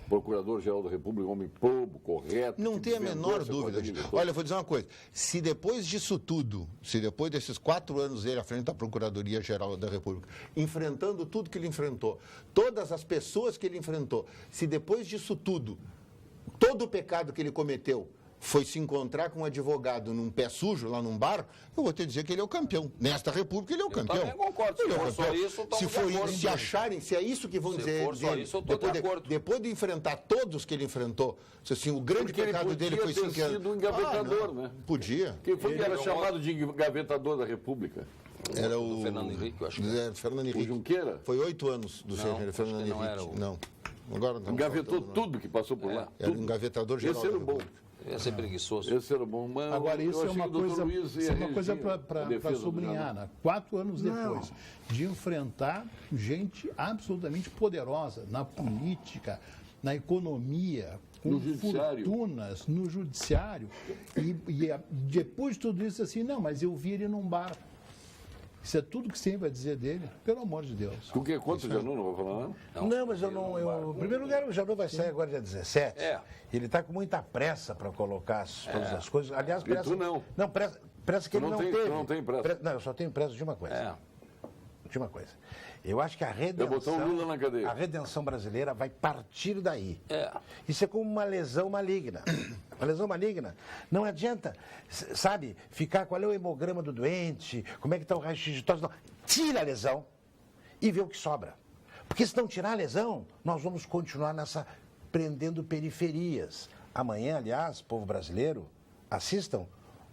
Procurador-Geral da República é um homem probo, correto? Não tem a menor dúvida. Olha, eu vou dizer uma coisa. Se depois disso tudo, se depois desses 4 anos dele à frente da Procuradoria-Geral da República, enfrentando tudo que ele enfrentou, todas as pessoas que ele enfrentou, se depois disso tudo, todo o pecado que ele cometeu, foi se encontrar com um advogado num pé sujo, lá num bar, eu vou te dizer que ele é o campeão. Nesta república, ele é o campeão. Eu também concordo. Se for só isso, se for isso, se acharem, se é isso que vão dizer for só dele, isso, eu estou de acordo. depois de enfrentar todos que ele enfrentou, assim, o grande pecado dele foi ter sido um engavetador, né? Podia. Quem foi que era chamado de engavetador da República? Era o Fernando Henrique, eu acho que era. Fernando Henrique. O Junqueira? Foi 8 anos do Fernando Henrique. Não era Não. Agora não. Engavetou tudo que passou por lá. Era um engavetador geral. Esse era o bom. Ia ser preguiçoso. Esse era bom. Mas agora, isso é uma coisa para para sublinhar. Né? 4 anos depois de enfrentar gente absolutamente poderosa na política, na economia, com fortunas no judiciário, e depois de tudo isso, assim, não, mas eu vi ele num bar. Isso é tudo que você vai dizer dele, pelo amor de Deus. Tu que conta o Janot, não vai falar nada? Não, mas em primeiro lugar, o Janot vai sair agora dia 17. Ele está com muita pressa para colocar todas as coisas. Aliás, pressa... E tu não? Não, pressa que ele não teve. Tu não tem pressa? Não, eu só tenho pressa de uma coisa. De uma coisa. Eu acho que a redenção... botar o Lula na cadeia. A redenção brasileira vai partir daí. Isso é como uma lesão maligna. Uma lesão maligna. Não adianta, sabe, ficar qual é o hemograma do doente, como é que está o raio-x de tosse. Não. Tira a lesão e vê o que sobra. Porque se não tirar a lesão, nós vamos continuar prendendo periferias. Amanhã, aliás, povo brasileiro, assistam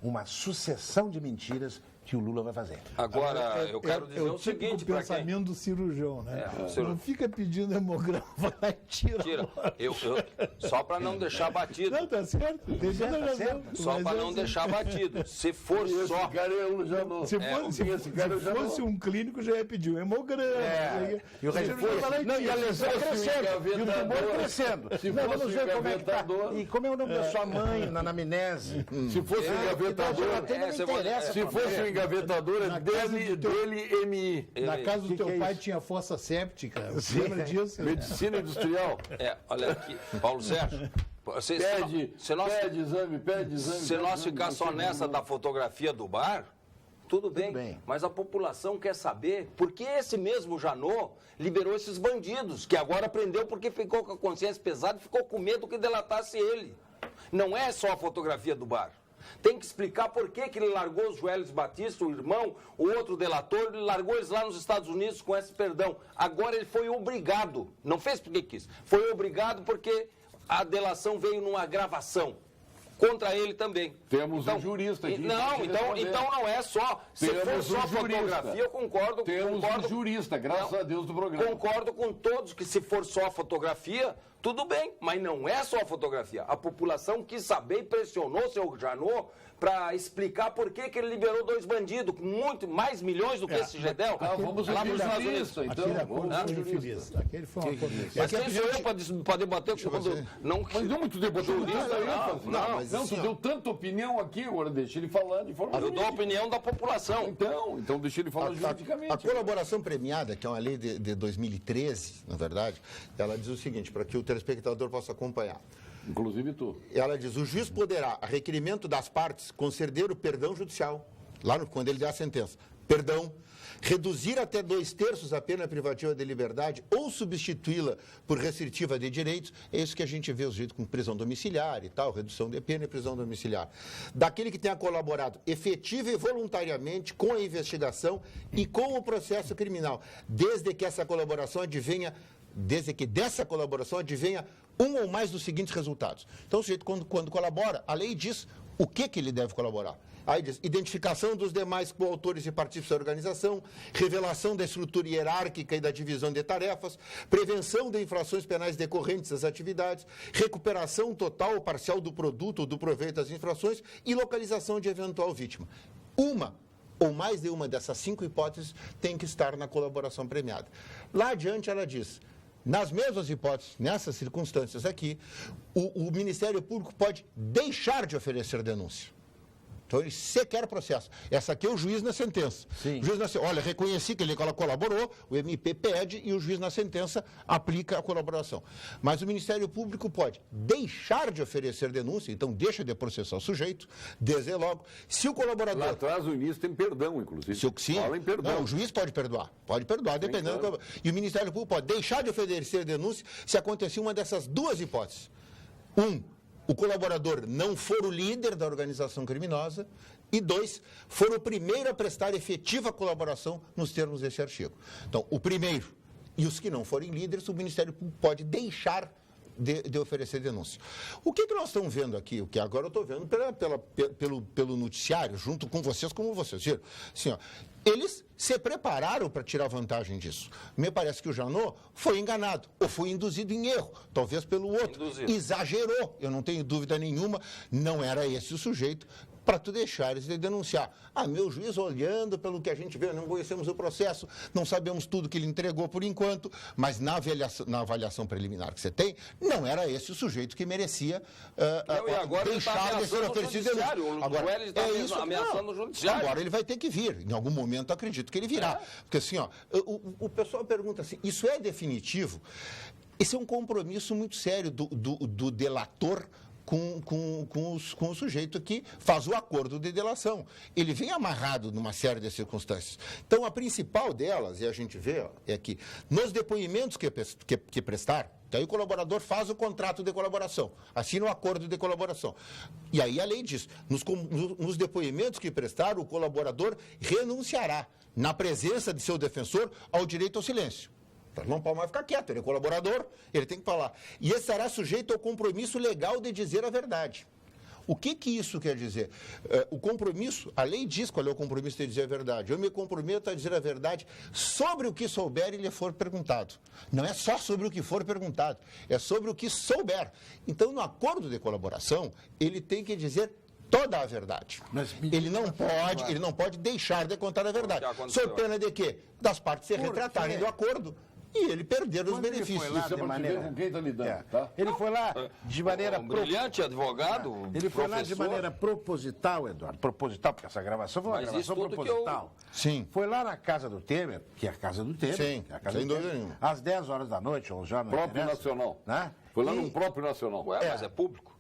uma sucessão de mentiras que o Lula vai fazer. Agora, eu quero dizer o seguinte para quem... pensamento do cirurgião, né? Não fica pedindo hemograma, vai lá e tira. Só para não deixar batido. Não, tá certo. Só para não deixar batido. Se for só... Se fosse um clínico, já ia pedir um hemograma. E o e a lesão crescendo. E o tumor crescendo. Vamos ver como é que tá. E como é o nome da sua mãe na anamnese? Se fosse um engavetador... Se fosse um engavetador, é dele MI. Na casa do teu pai tinha fossa séptica. Lembra disso? Medicina industrial. Olha aqui, Paulo Sérgio. Pede exame. Se nós ficar só nessa da fotografia do bar, tudo bem. Mas a população quer saber por que esse mesmo Janot liberou esses bandidos, que agora prendeu porque ficou com a consciência pesada e ficou com medo que delatasse ele. Não é só a fotografia do bar. Tem que explicar por que ele largou os Joelis Batista, o irmão, o outro delator, ele largou eles lá nos Estados Unidos com esse perdão. Agora ele foi obrigado, não fez porque quis, foi obrigado porque a delação veio numa gravação contra ele também. Temos um jurista aqui. Então não é só. Se for só fotografia, eu concordo. Temos um jurista, graças a Deus, do programa. Concordo com todos que se for só fotografia, tudo bem, mas não é só a fotografia. A população quis saber e pressionou o seu Janot para explicar por que ele liberou 2 bandidos, com muito mais milhões do que esse Gedel, vamos lá nos Estados Unidos. Aquele foi uma condição. Mas quem sou eu para debater com o... Mas não muito debater. Não, tu deu tanta opinião aqui, agora deixa ele falar de forma... Eu dou a opinião da população. Então deixa ele falar juridicamente. A colaboração premiada, que é uma lei de 2013, na verdade, ela diz o seguinte, para que o telespectador possa acompanhar. Inclusive tu. Ela diz, o juiz poderá, a requerimento das partes, conceder o perdão judicial, quando ele der a sentença. Perdão, reduzir até 2/3 a pena privativa de liberdade ou substituí-la por restritiva de direitos. É isso que a gente vê os direitos com prisão domiciliar e tal, redução de pena e prisão domiciliar. Daquele que tenha colaborado efetiva e voluntariamente com a investigação e com o processo criminal, desde que dessa colaboração advenha um ou mais dos seguintes resultados. Então, o sujeito, quando colabora, a lei diz o que ele deve colaborar. Aí diz, identificação dos demais coautores e partícipes da organização, revelação da estrutura hierárquica e da divisão de tarefas, prevenção de infrações penais decorrentes das atividades, recuperação total ou parcial do produto ou do proveito das infrações e localização de eventual vítima. Uma ou mais de uma dessas 5 hipóteses tem que estar na colaboração premiada. Lá adiante ela diz... Nas mesmas hipóteses, nessas circunstâncias aqui, o Ministério Público pode deixar de oferecer denúncia. Então, ele sequer processo. Essa aqui é o juiz na sentença. Sim. O juiz na sentença, olha, reconheci que ele colaborou, o MP pede e o juiz na sentença aplica a colaboração. Mas o Ministério Público pode deixar de oferecer denúncia, então deixa de processar o sujeito, dizer logo, se o colaborador... Lá atrás, o início tem perdão, inclusive. Sim. Fala em perdão. Não, o juiz pode perdoar, dependendo... Claro. E o Ministério Público pode deixar de oferecer denúncia se acontecer uma dessas 2 hipóteses. O colaborador não for o líder da organização criminosa e 2, for o primeiro a prestar efetiva colaboração nos termos desse artigo. Então, o primeiro e os que não forem líderes, o Ministério Público pode deixar de oferecer denúncia. O que nós estamos vendo aqui, o que agora eu estou vendo pelo noticiário, junto com vocês, como vocês viram, assim, ó, eles se prepararam para tirar vantagem disso. Me parece que o Janot foi enganado, ou foi induzido em erro, talvez pelo outro. Exagerou, eu não tenho dúvida nenhuma, não era esse o sujeito para tu deixares de denunciar. Meu juiz, olhando pelo que a gente vê, não conhecemos o processo, não sabemos tudo que ele entregou por enquanto, mas na avaliação preliminar que você tem, não era esse o sujeito que merecia deixar de ser oferecido denúncia. Agora, ameaçando o judiciário. Agora ele vai ter que vir, em algum momento acredito que ele virá. Porque assim, o pessoal pergunta assim, isso é definitivo? Esse é um compromisso muito sério do delator com o sujeito que faz o acordo de delação. Ele vem amarrado numa série de circunstâncias. Então, a principal delas, e a gente vê, é que nos depoimentos que prestar, daí o colaborador faz o contrato de colaboração, assina o acordo de colaboração. E aí a lei diz, nos depoimentos que prestar, o colaborador renunciará, na presença de seu defensor, ao direito ao silêncio. Não pode mais ficar quieto, ele é colaborador, ele tem que falar. E estará sujeito ao compromisso legal de dizer a verdade. O que isso quer dizer? O compromisso, a lei diz qual é o compromisso de dizer a verdade. Eu me comprometo a dizer a verdade sobre o que souber e lhe for perguntado. Não é só sobre o que for perguntado, é sobre o que souber. Então, no acordo de colaboração, ele tem que dizer toda a verdade. Ele não pode deixar de contar a verdade. Sob pena de quê? Das partes se retratarem do acordo e ele perder os benefícios. Isso é para ver com quem está lidando, tá? Ele foi lá de maneira... brilhante advogado, Ele foi lá de professor. maneira proposital, Eduardo. Proposital, porque essa gravação foi uma Mas gravação isso tudo proposital. Sim. Foi lá na casa do Temer, que é a casa do Temer. Sim, que é a casa sem do dúvida Temer, nenhuma. às 10 horas da noite, 11 horas, não Próprio interessa, Nacional. né? Foi lá E num próprio Nacional. Ué, mas é público.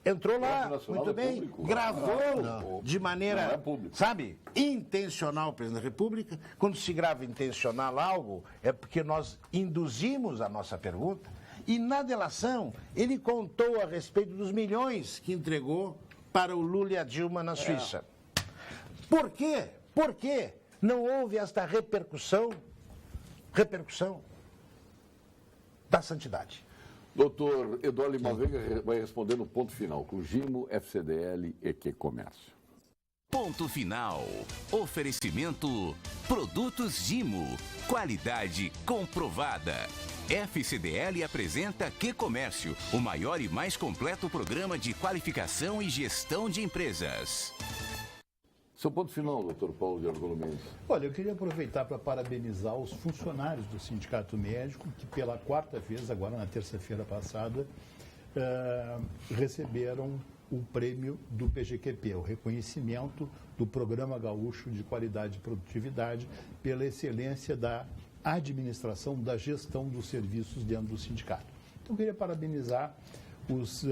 entrou lá, Próprio Nacional muito é bem, público. gravou de maneira, Não é público. sabe, intencional o presidente da República. Quando se grava intencional algo, é porque nós induzimos a nossa pergunta. E na delação, ele contou a respeito dos milhões que entregou para o Lula e a Dilma na Suíça. Por quê? Por quê não houve esta repercussão da santidade? Doutor Eduardo Lima Veiga vai responder no ponto final, com Gimo, FCDL e Que Comércio. Ponto final. Oferecimento Produtos Gimo. Qualidade comprovada. FCDL apresenta Que Comércio, o maior e mais completo programa de qualificação e gestão de empresas. Seu ponto final, doutor Paulo de Argolo Mendes. Olha, eu queria aproveitar para parabenizar os funcionários do Sindicato Médico, que pela quarta vez, agora na terça-feira passada, receberam o prêmio do PGQP, o reconhecimento do Programa Gaúcho de Qualidade e Produtividade pela excelência da administração, da gestão dos serviços dentro do sindicato. Então, eu queria parabenizar os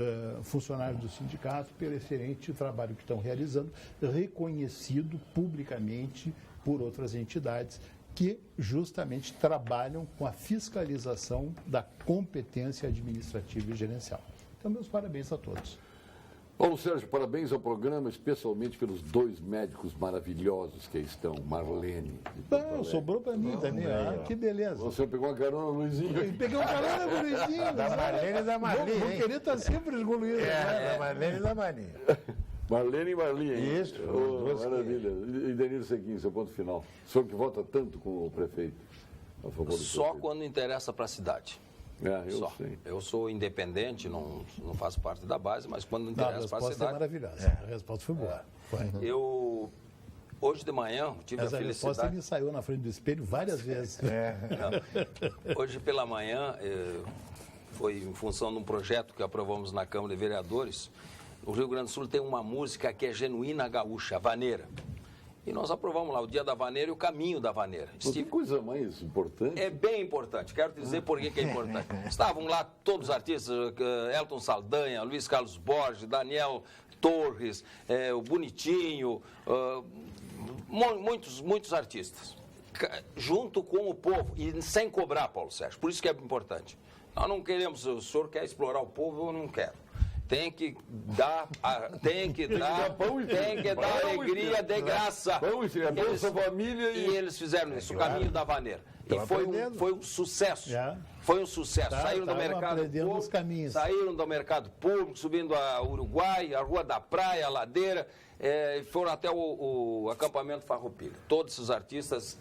funcionários do sindicato pelo excelente trabalho que estão realizando, reconhecido publicamente por outras entidades que justamente trabalham com a fiscalização da competência administrativa e gerencial. Então, meus parabéns a todos. Paulo Sérgio, parabéns ao programa, especialmente pelos dois médicos maravilhosos que aí estão, Marlene. de Porto Não, Alegre. sobrou para mim também. Que beleza. Você pegou uma carona no Luizinho. Eu peguei um carona com o Luizinho. Da Marlene e da Marli, Vou hein? querer estar sempre com o Luiz. Da Marlene e da Marli. Marlene e Marli, hein? Isso, Oh, duas que- maravilha. E Denilson Sequim, seu ponto final. O senhor que vota tanto com o prefeito. A favor do Só prefeito. quando interessa para a cidade. É, eu Só. sei. Eu sou independente, não faço parte da base, mas quando Não, a interessa para a resposta é cidade. maravilhosa. A resposta foi boa. Foi. Eu, hoje de manhã, tive Essa a resposta felicidade. ele ensaiou na frente do espelho várias vezes. Não. Hoje pela manhã, foi em função de um projeto que aprovamos na Câmara de Vereadores. O Rio Grande do Sul tem uma música que é genuína gaúcha, a vaneira. E nós aprovamos lá o Dia da Vaneira e o Caminho da Vaneira. Mas que coisa mais importante. É bem importante, quero te dizer por que é importante. Estavam lá todos os artistas, Elton Saldanha, Luiz Carlos Borges, Daniel Torres, o Bonitinho, muitos artistas, junto com o povo, e sem cobrar, Paulo Sérgio, por isso que é importante. Nós não queremos, o senhor quer explorar o povo, eu não quero. Tem que dar alegria de graça. Pão e circo, Bolsa Família E eles fizeram isso, o Caminho da Vaneira. E foi um sucesso. Já. Foi um sucesso. Saíram do Estavam mercado aprendendo público, os caminhos. saíram do mercado público, subindo a Uruguai, a Rua da Praia, a Ladeira, e foram até o acampamento Farroupilha. Todos esses artistas.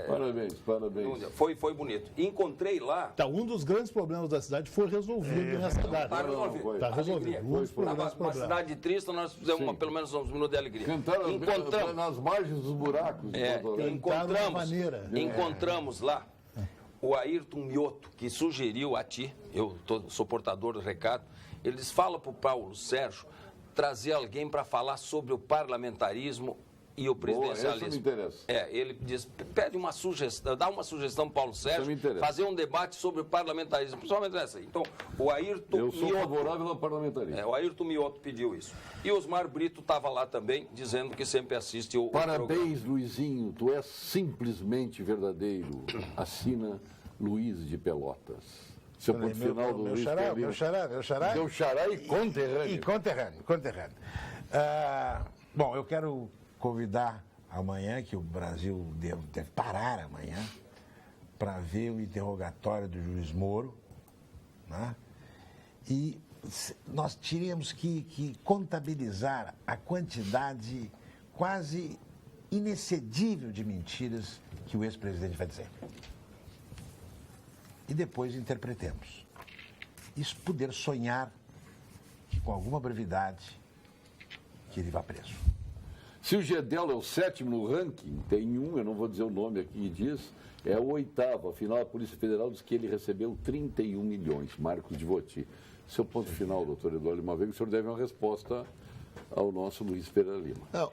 Parabéns, parabéns. Foi bonito. Encontrei lá. Tá, um dos grandes problemas da cidade foi resolvido nessa cidade. Tá resolvido. Tá resolvido. Alegria. Um dos problemas. Tava uma cidade triste, nós fizemos pelo menos uns minutos de alegria. Cantaram Encontramos. nas margens dos buracos. de Porto Alegre. Cantaram na maneira. Encontramos lá o Ayrton Mioto, que sugeriu a ti, sou portador do recado, ele diz, fala para o Paulo Sérgio trazer alguém para falar sobre o parlamentarismo e o presidencialismo. essa me interessa. Ele diz, pede uma sugestão, dá uma sugestão para o Paulo me Sérgio, interessa. fazer um debate sobre o parlamentarismo, principalmente nessa aí. Então, o Ayrton Eu sou Mioto... favorável ao parlamentarismo. O Ayrton Mioto pediu isso. E o Osmar Brito estava lá também, dizendo que sempre assiste o programa. Parabéns, Luizinho, tu és simplesmente verdadeiro. Assina Luiz de Pelotas. Seu ponto final do meu Luiz xará, Carlino. meu xará. Meu xará e conterrâneo. E conterrâneo. Bom, eu quero convidar amanhã, que o Brasil deve parar amanhã, para ver o interrogatório do juiz Moro, né? E nós teríamos que contabilizar a quantidade quase inexcedível de mentiras que o ex-presidente vai dizer. E depois interpretemos. Isso poder sonhar que com alguma brevidade que ele vá preso. Se o Gedel é o 7º no ranking, tem um, eu não vou dizer o nome aqui que diz, é o 8º. Afinal, a Polícia Federal diz que ele recebeu 31 milhões, Marcos de Voti. Seu ponto final, doutor Eduardo Lima Veiga, o senhor deve uma resposta ao nosso Luiz Pereira Lima. Não,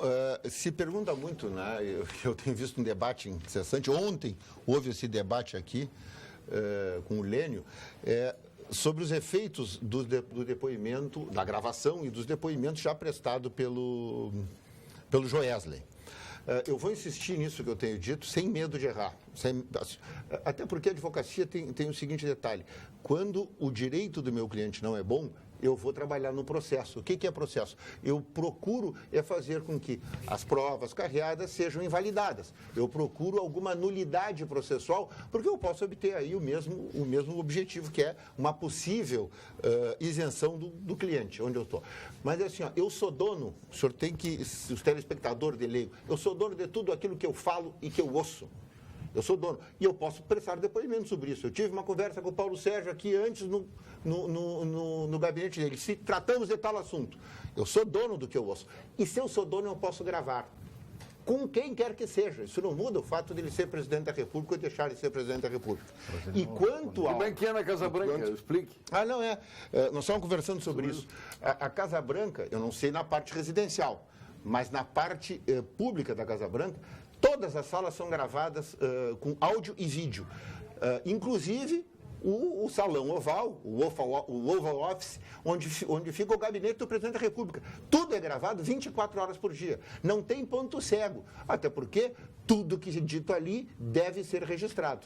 se pergunta muito, né? Eu tenho visto um debate incessante. Ontem houve esse debate aqui com o Lênio, sobre os efeitos do depoimento, da gravação e dos depoimentos já prestados pelo Joesley. Eu vou insistir nisso que eu tenho dito, sem medo de errar. Até porque a advocacia tem o seguinte detalhe: quando o direito do meu cliente não é bom, eu vou trabalhar no processo. O que é processo? Eu procuro fazer com que as provas carreadas sejam invalidadas. Eu procuro alguma nulidade processual, porque eu posso obter aí o mesmo objetivo, que é uma possível isenção do cliente, onde eu estou. Mas assim, eu sou dono, o senhor tem que, os telespectadores de leigo, eu sou dono de tudo aquilo que eu falo e que eu ouço. Eu sou dono. E eu posso prestar depoimento sobre isso. Eu tive uma conversa com o Paulo Sérgio aqui antes no gabinete dele. Se tratamos de tal assunto, eu sou dono do que eu ouço. E se eu sou dono, eu posso gravar. Com quem quer que seja. Isso não muda o fato de ele ser presidente da República ou deixar de ser presidente da República. E quanto ao... Como é que é na Casa Branca? Explique. Não nós estávamos conversando sobre isso. A Casa Branca, eu não sei na parte residencial, mas na parte pública da Casa Branca, todas as salas são gravadas com áudio e vídeo. Inclusive o salão oval, o Oval Office, onde fica o gabinete do presidente da República. Tudo é gravado 24 horas por dia. Não tem ponto cego. Até porque tudo que é dito ali deve ser registrado.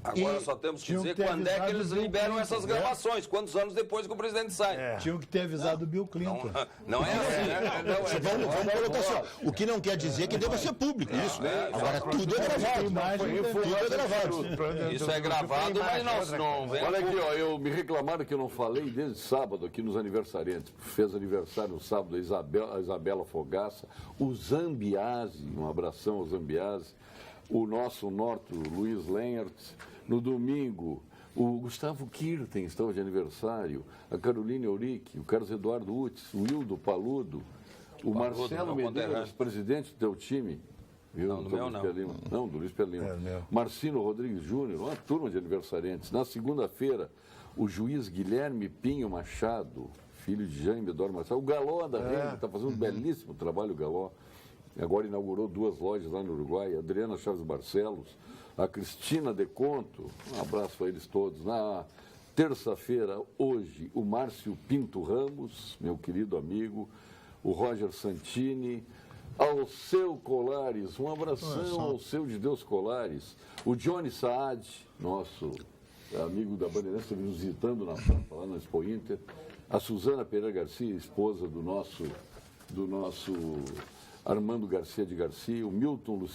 Agora só temos que dizer quando é que eles liberam essas gravações, quantos anos depois que o presidente sai. Tinham que ter avisado o Bill Clinton. Não é assim. Vamos colocar assim, o que não quer dizer que deva ser público, isso. Agora tudo é gravado. Tudo é gravado. Isso é gravado, mas não vem. Olha aqui, eu me reclamaram que eu não falei desde sábado aqui nos aniversariantes. Fez aniversário no sábado a Isabela Fogaça, o Zambiase, um abração ao Zambiase, o nosso norte, Luiz Lenhart. No domingo, o Gustavo Kirten estava de aniversário, a Caroline Eurique, o Carlos Eduardo Utz, o Hildo Paludo, o Marcelo Medeiros, presidente do teu time. Viu? Não, do meu não. Não, do Luiz Pelino. Marcino Rodrigues Júnior, uma turma de aniversariantes. Na segunda-feira, o juiz Guilherme Pinho Machado, filho de Jaime Eduardo Machado, o Galó da Reina, está fazendo um belíssimo trabalho, o Galó. Agora inaugurou 2 lojas lá no Uruguai, a Adriana Chaves Barcelos, a Cristina De Conto, um abraço a eles todos. Na terça-feira, hoje, o Márcio Pinto Ramos, meu querido amigo, o Roger Santini, ao seu Colares, um abração ao seu de Deus Colares, o Johnny Saad, nosso amigo da Bandeirantes, nos visitando na Pampa, lá na Expo Inter, a Suzana Pereira Garcia, esposa do nosso Armando Garcia de Garcia, o Milton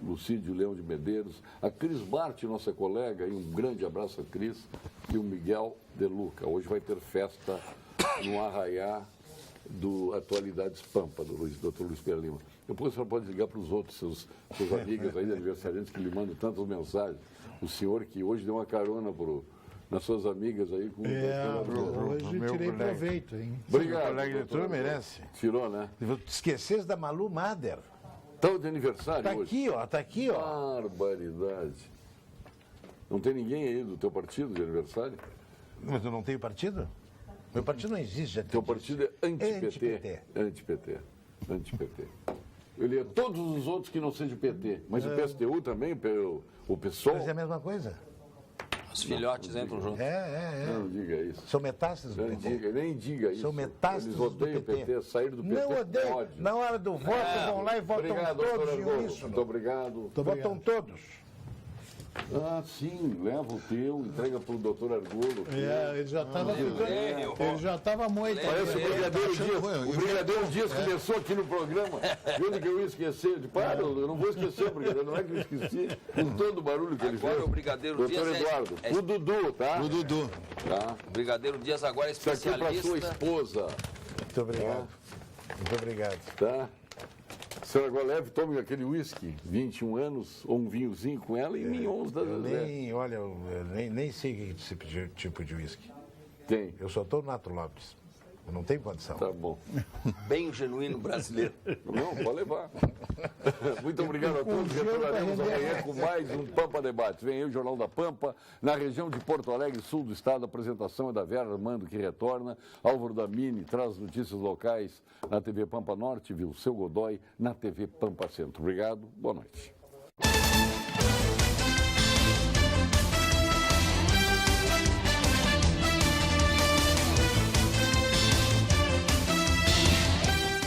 Lucídio Leão de Medeiros, a Cris Bart, nossa colega, e um grande abraço a Cris, e o Miguel De Luca. Hoje vai ter festa no Arraiá do Atualidades Pampa, do Dr. Luiz Pereira Lima. Depois o senhor pode ligar para os outros, seus amigos aí, aniversariantes, que lhe mandam tantas mensagens. O senhor que hoje deu uma carona nas suas amigas aí. Hoje eu tirei proveito, hein? Obrigado. O colega de merece. Tirou, né? Esqueces da Malu Mader. Estão de aniversário Tá hoje? Tá aqui, ó. Barbaridade. Não tem ninguém aí do teu partido de aniversário? Mas eu não tenho partido? Meu partido não existe. Já teu partido é anti-PT. Anti-PT. Ele é todos os outros que não sejam PT. Mas o PSTU também, o PSOL... Mas é a mesma coisa. Os filhotes entram juntos. Não diga isso. São metástases do PT. Nem diga isso. São metástases Eles odeiam do PT. o PT, saíram do PT. Não odeiam. Na hora do voto, vão lá e votam obrigado, todos em uníssono. Muito obrigado. Votam todos. Ah, sim, leva o teu, entrega pro doutor Argolo. Ele já estava ele já estava muito. Parece o Brigadeiro Dias. O Brigadeiro Dias começou aqui no programa. De onde que eu ia esquecer? De para, eu não vou esquecer, Brigadeiro. Não é que eu esqueci. Com todo o barulho que ele fez. Agora o Brigadeiro Dias doutor Eduardo, o Dudu, tá? O Dudu. Tá. O Brigadeiro Dias agora é Isso aqui é especialista. para sua esposa. Muito obrigado. Muito obrigado. Tá? A senhora agora leve, tome aquele uísque, 21 anos, ou um vinhozinho com ela e mignons da Eu Zezé. nem sei que tipo de uísque. Tem. Eu só estou Nato Lopes. Eu não tenho condição. Tá bom. Bem genuíno brasileiro. Não, pode levar. Muito obrigado a todos. Retornaremos amanhã com mais um Pampa Debate. Vem aí o Jornal da Pampa, na região de Porto Alegre, sul do estado. A apresentação é da Vera Armando, que retorna. Álvaro Damini traz notícias locais na TV Pampa Norte, viu? Seu Godoy na TV Pampa Centro. Obrigado, boa noite.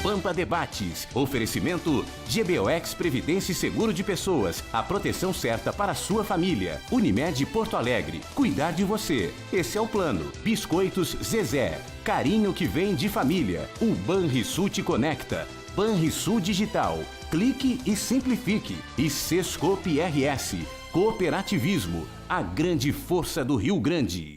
Pampa Debates. Oferecimento GBOX Previdência e Seguro de Pessoas. A proteção certa para a sua família. Unimed Porto Alegre. Cuidar de você. Esse é o plano. Biscoitos Zezé. Carinho que vem de família. O Banrisul te conecta. Banrisul Digital. Clique e simplifique. E Sescope RS. Cooperativismo. A grande força do Rio Grande.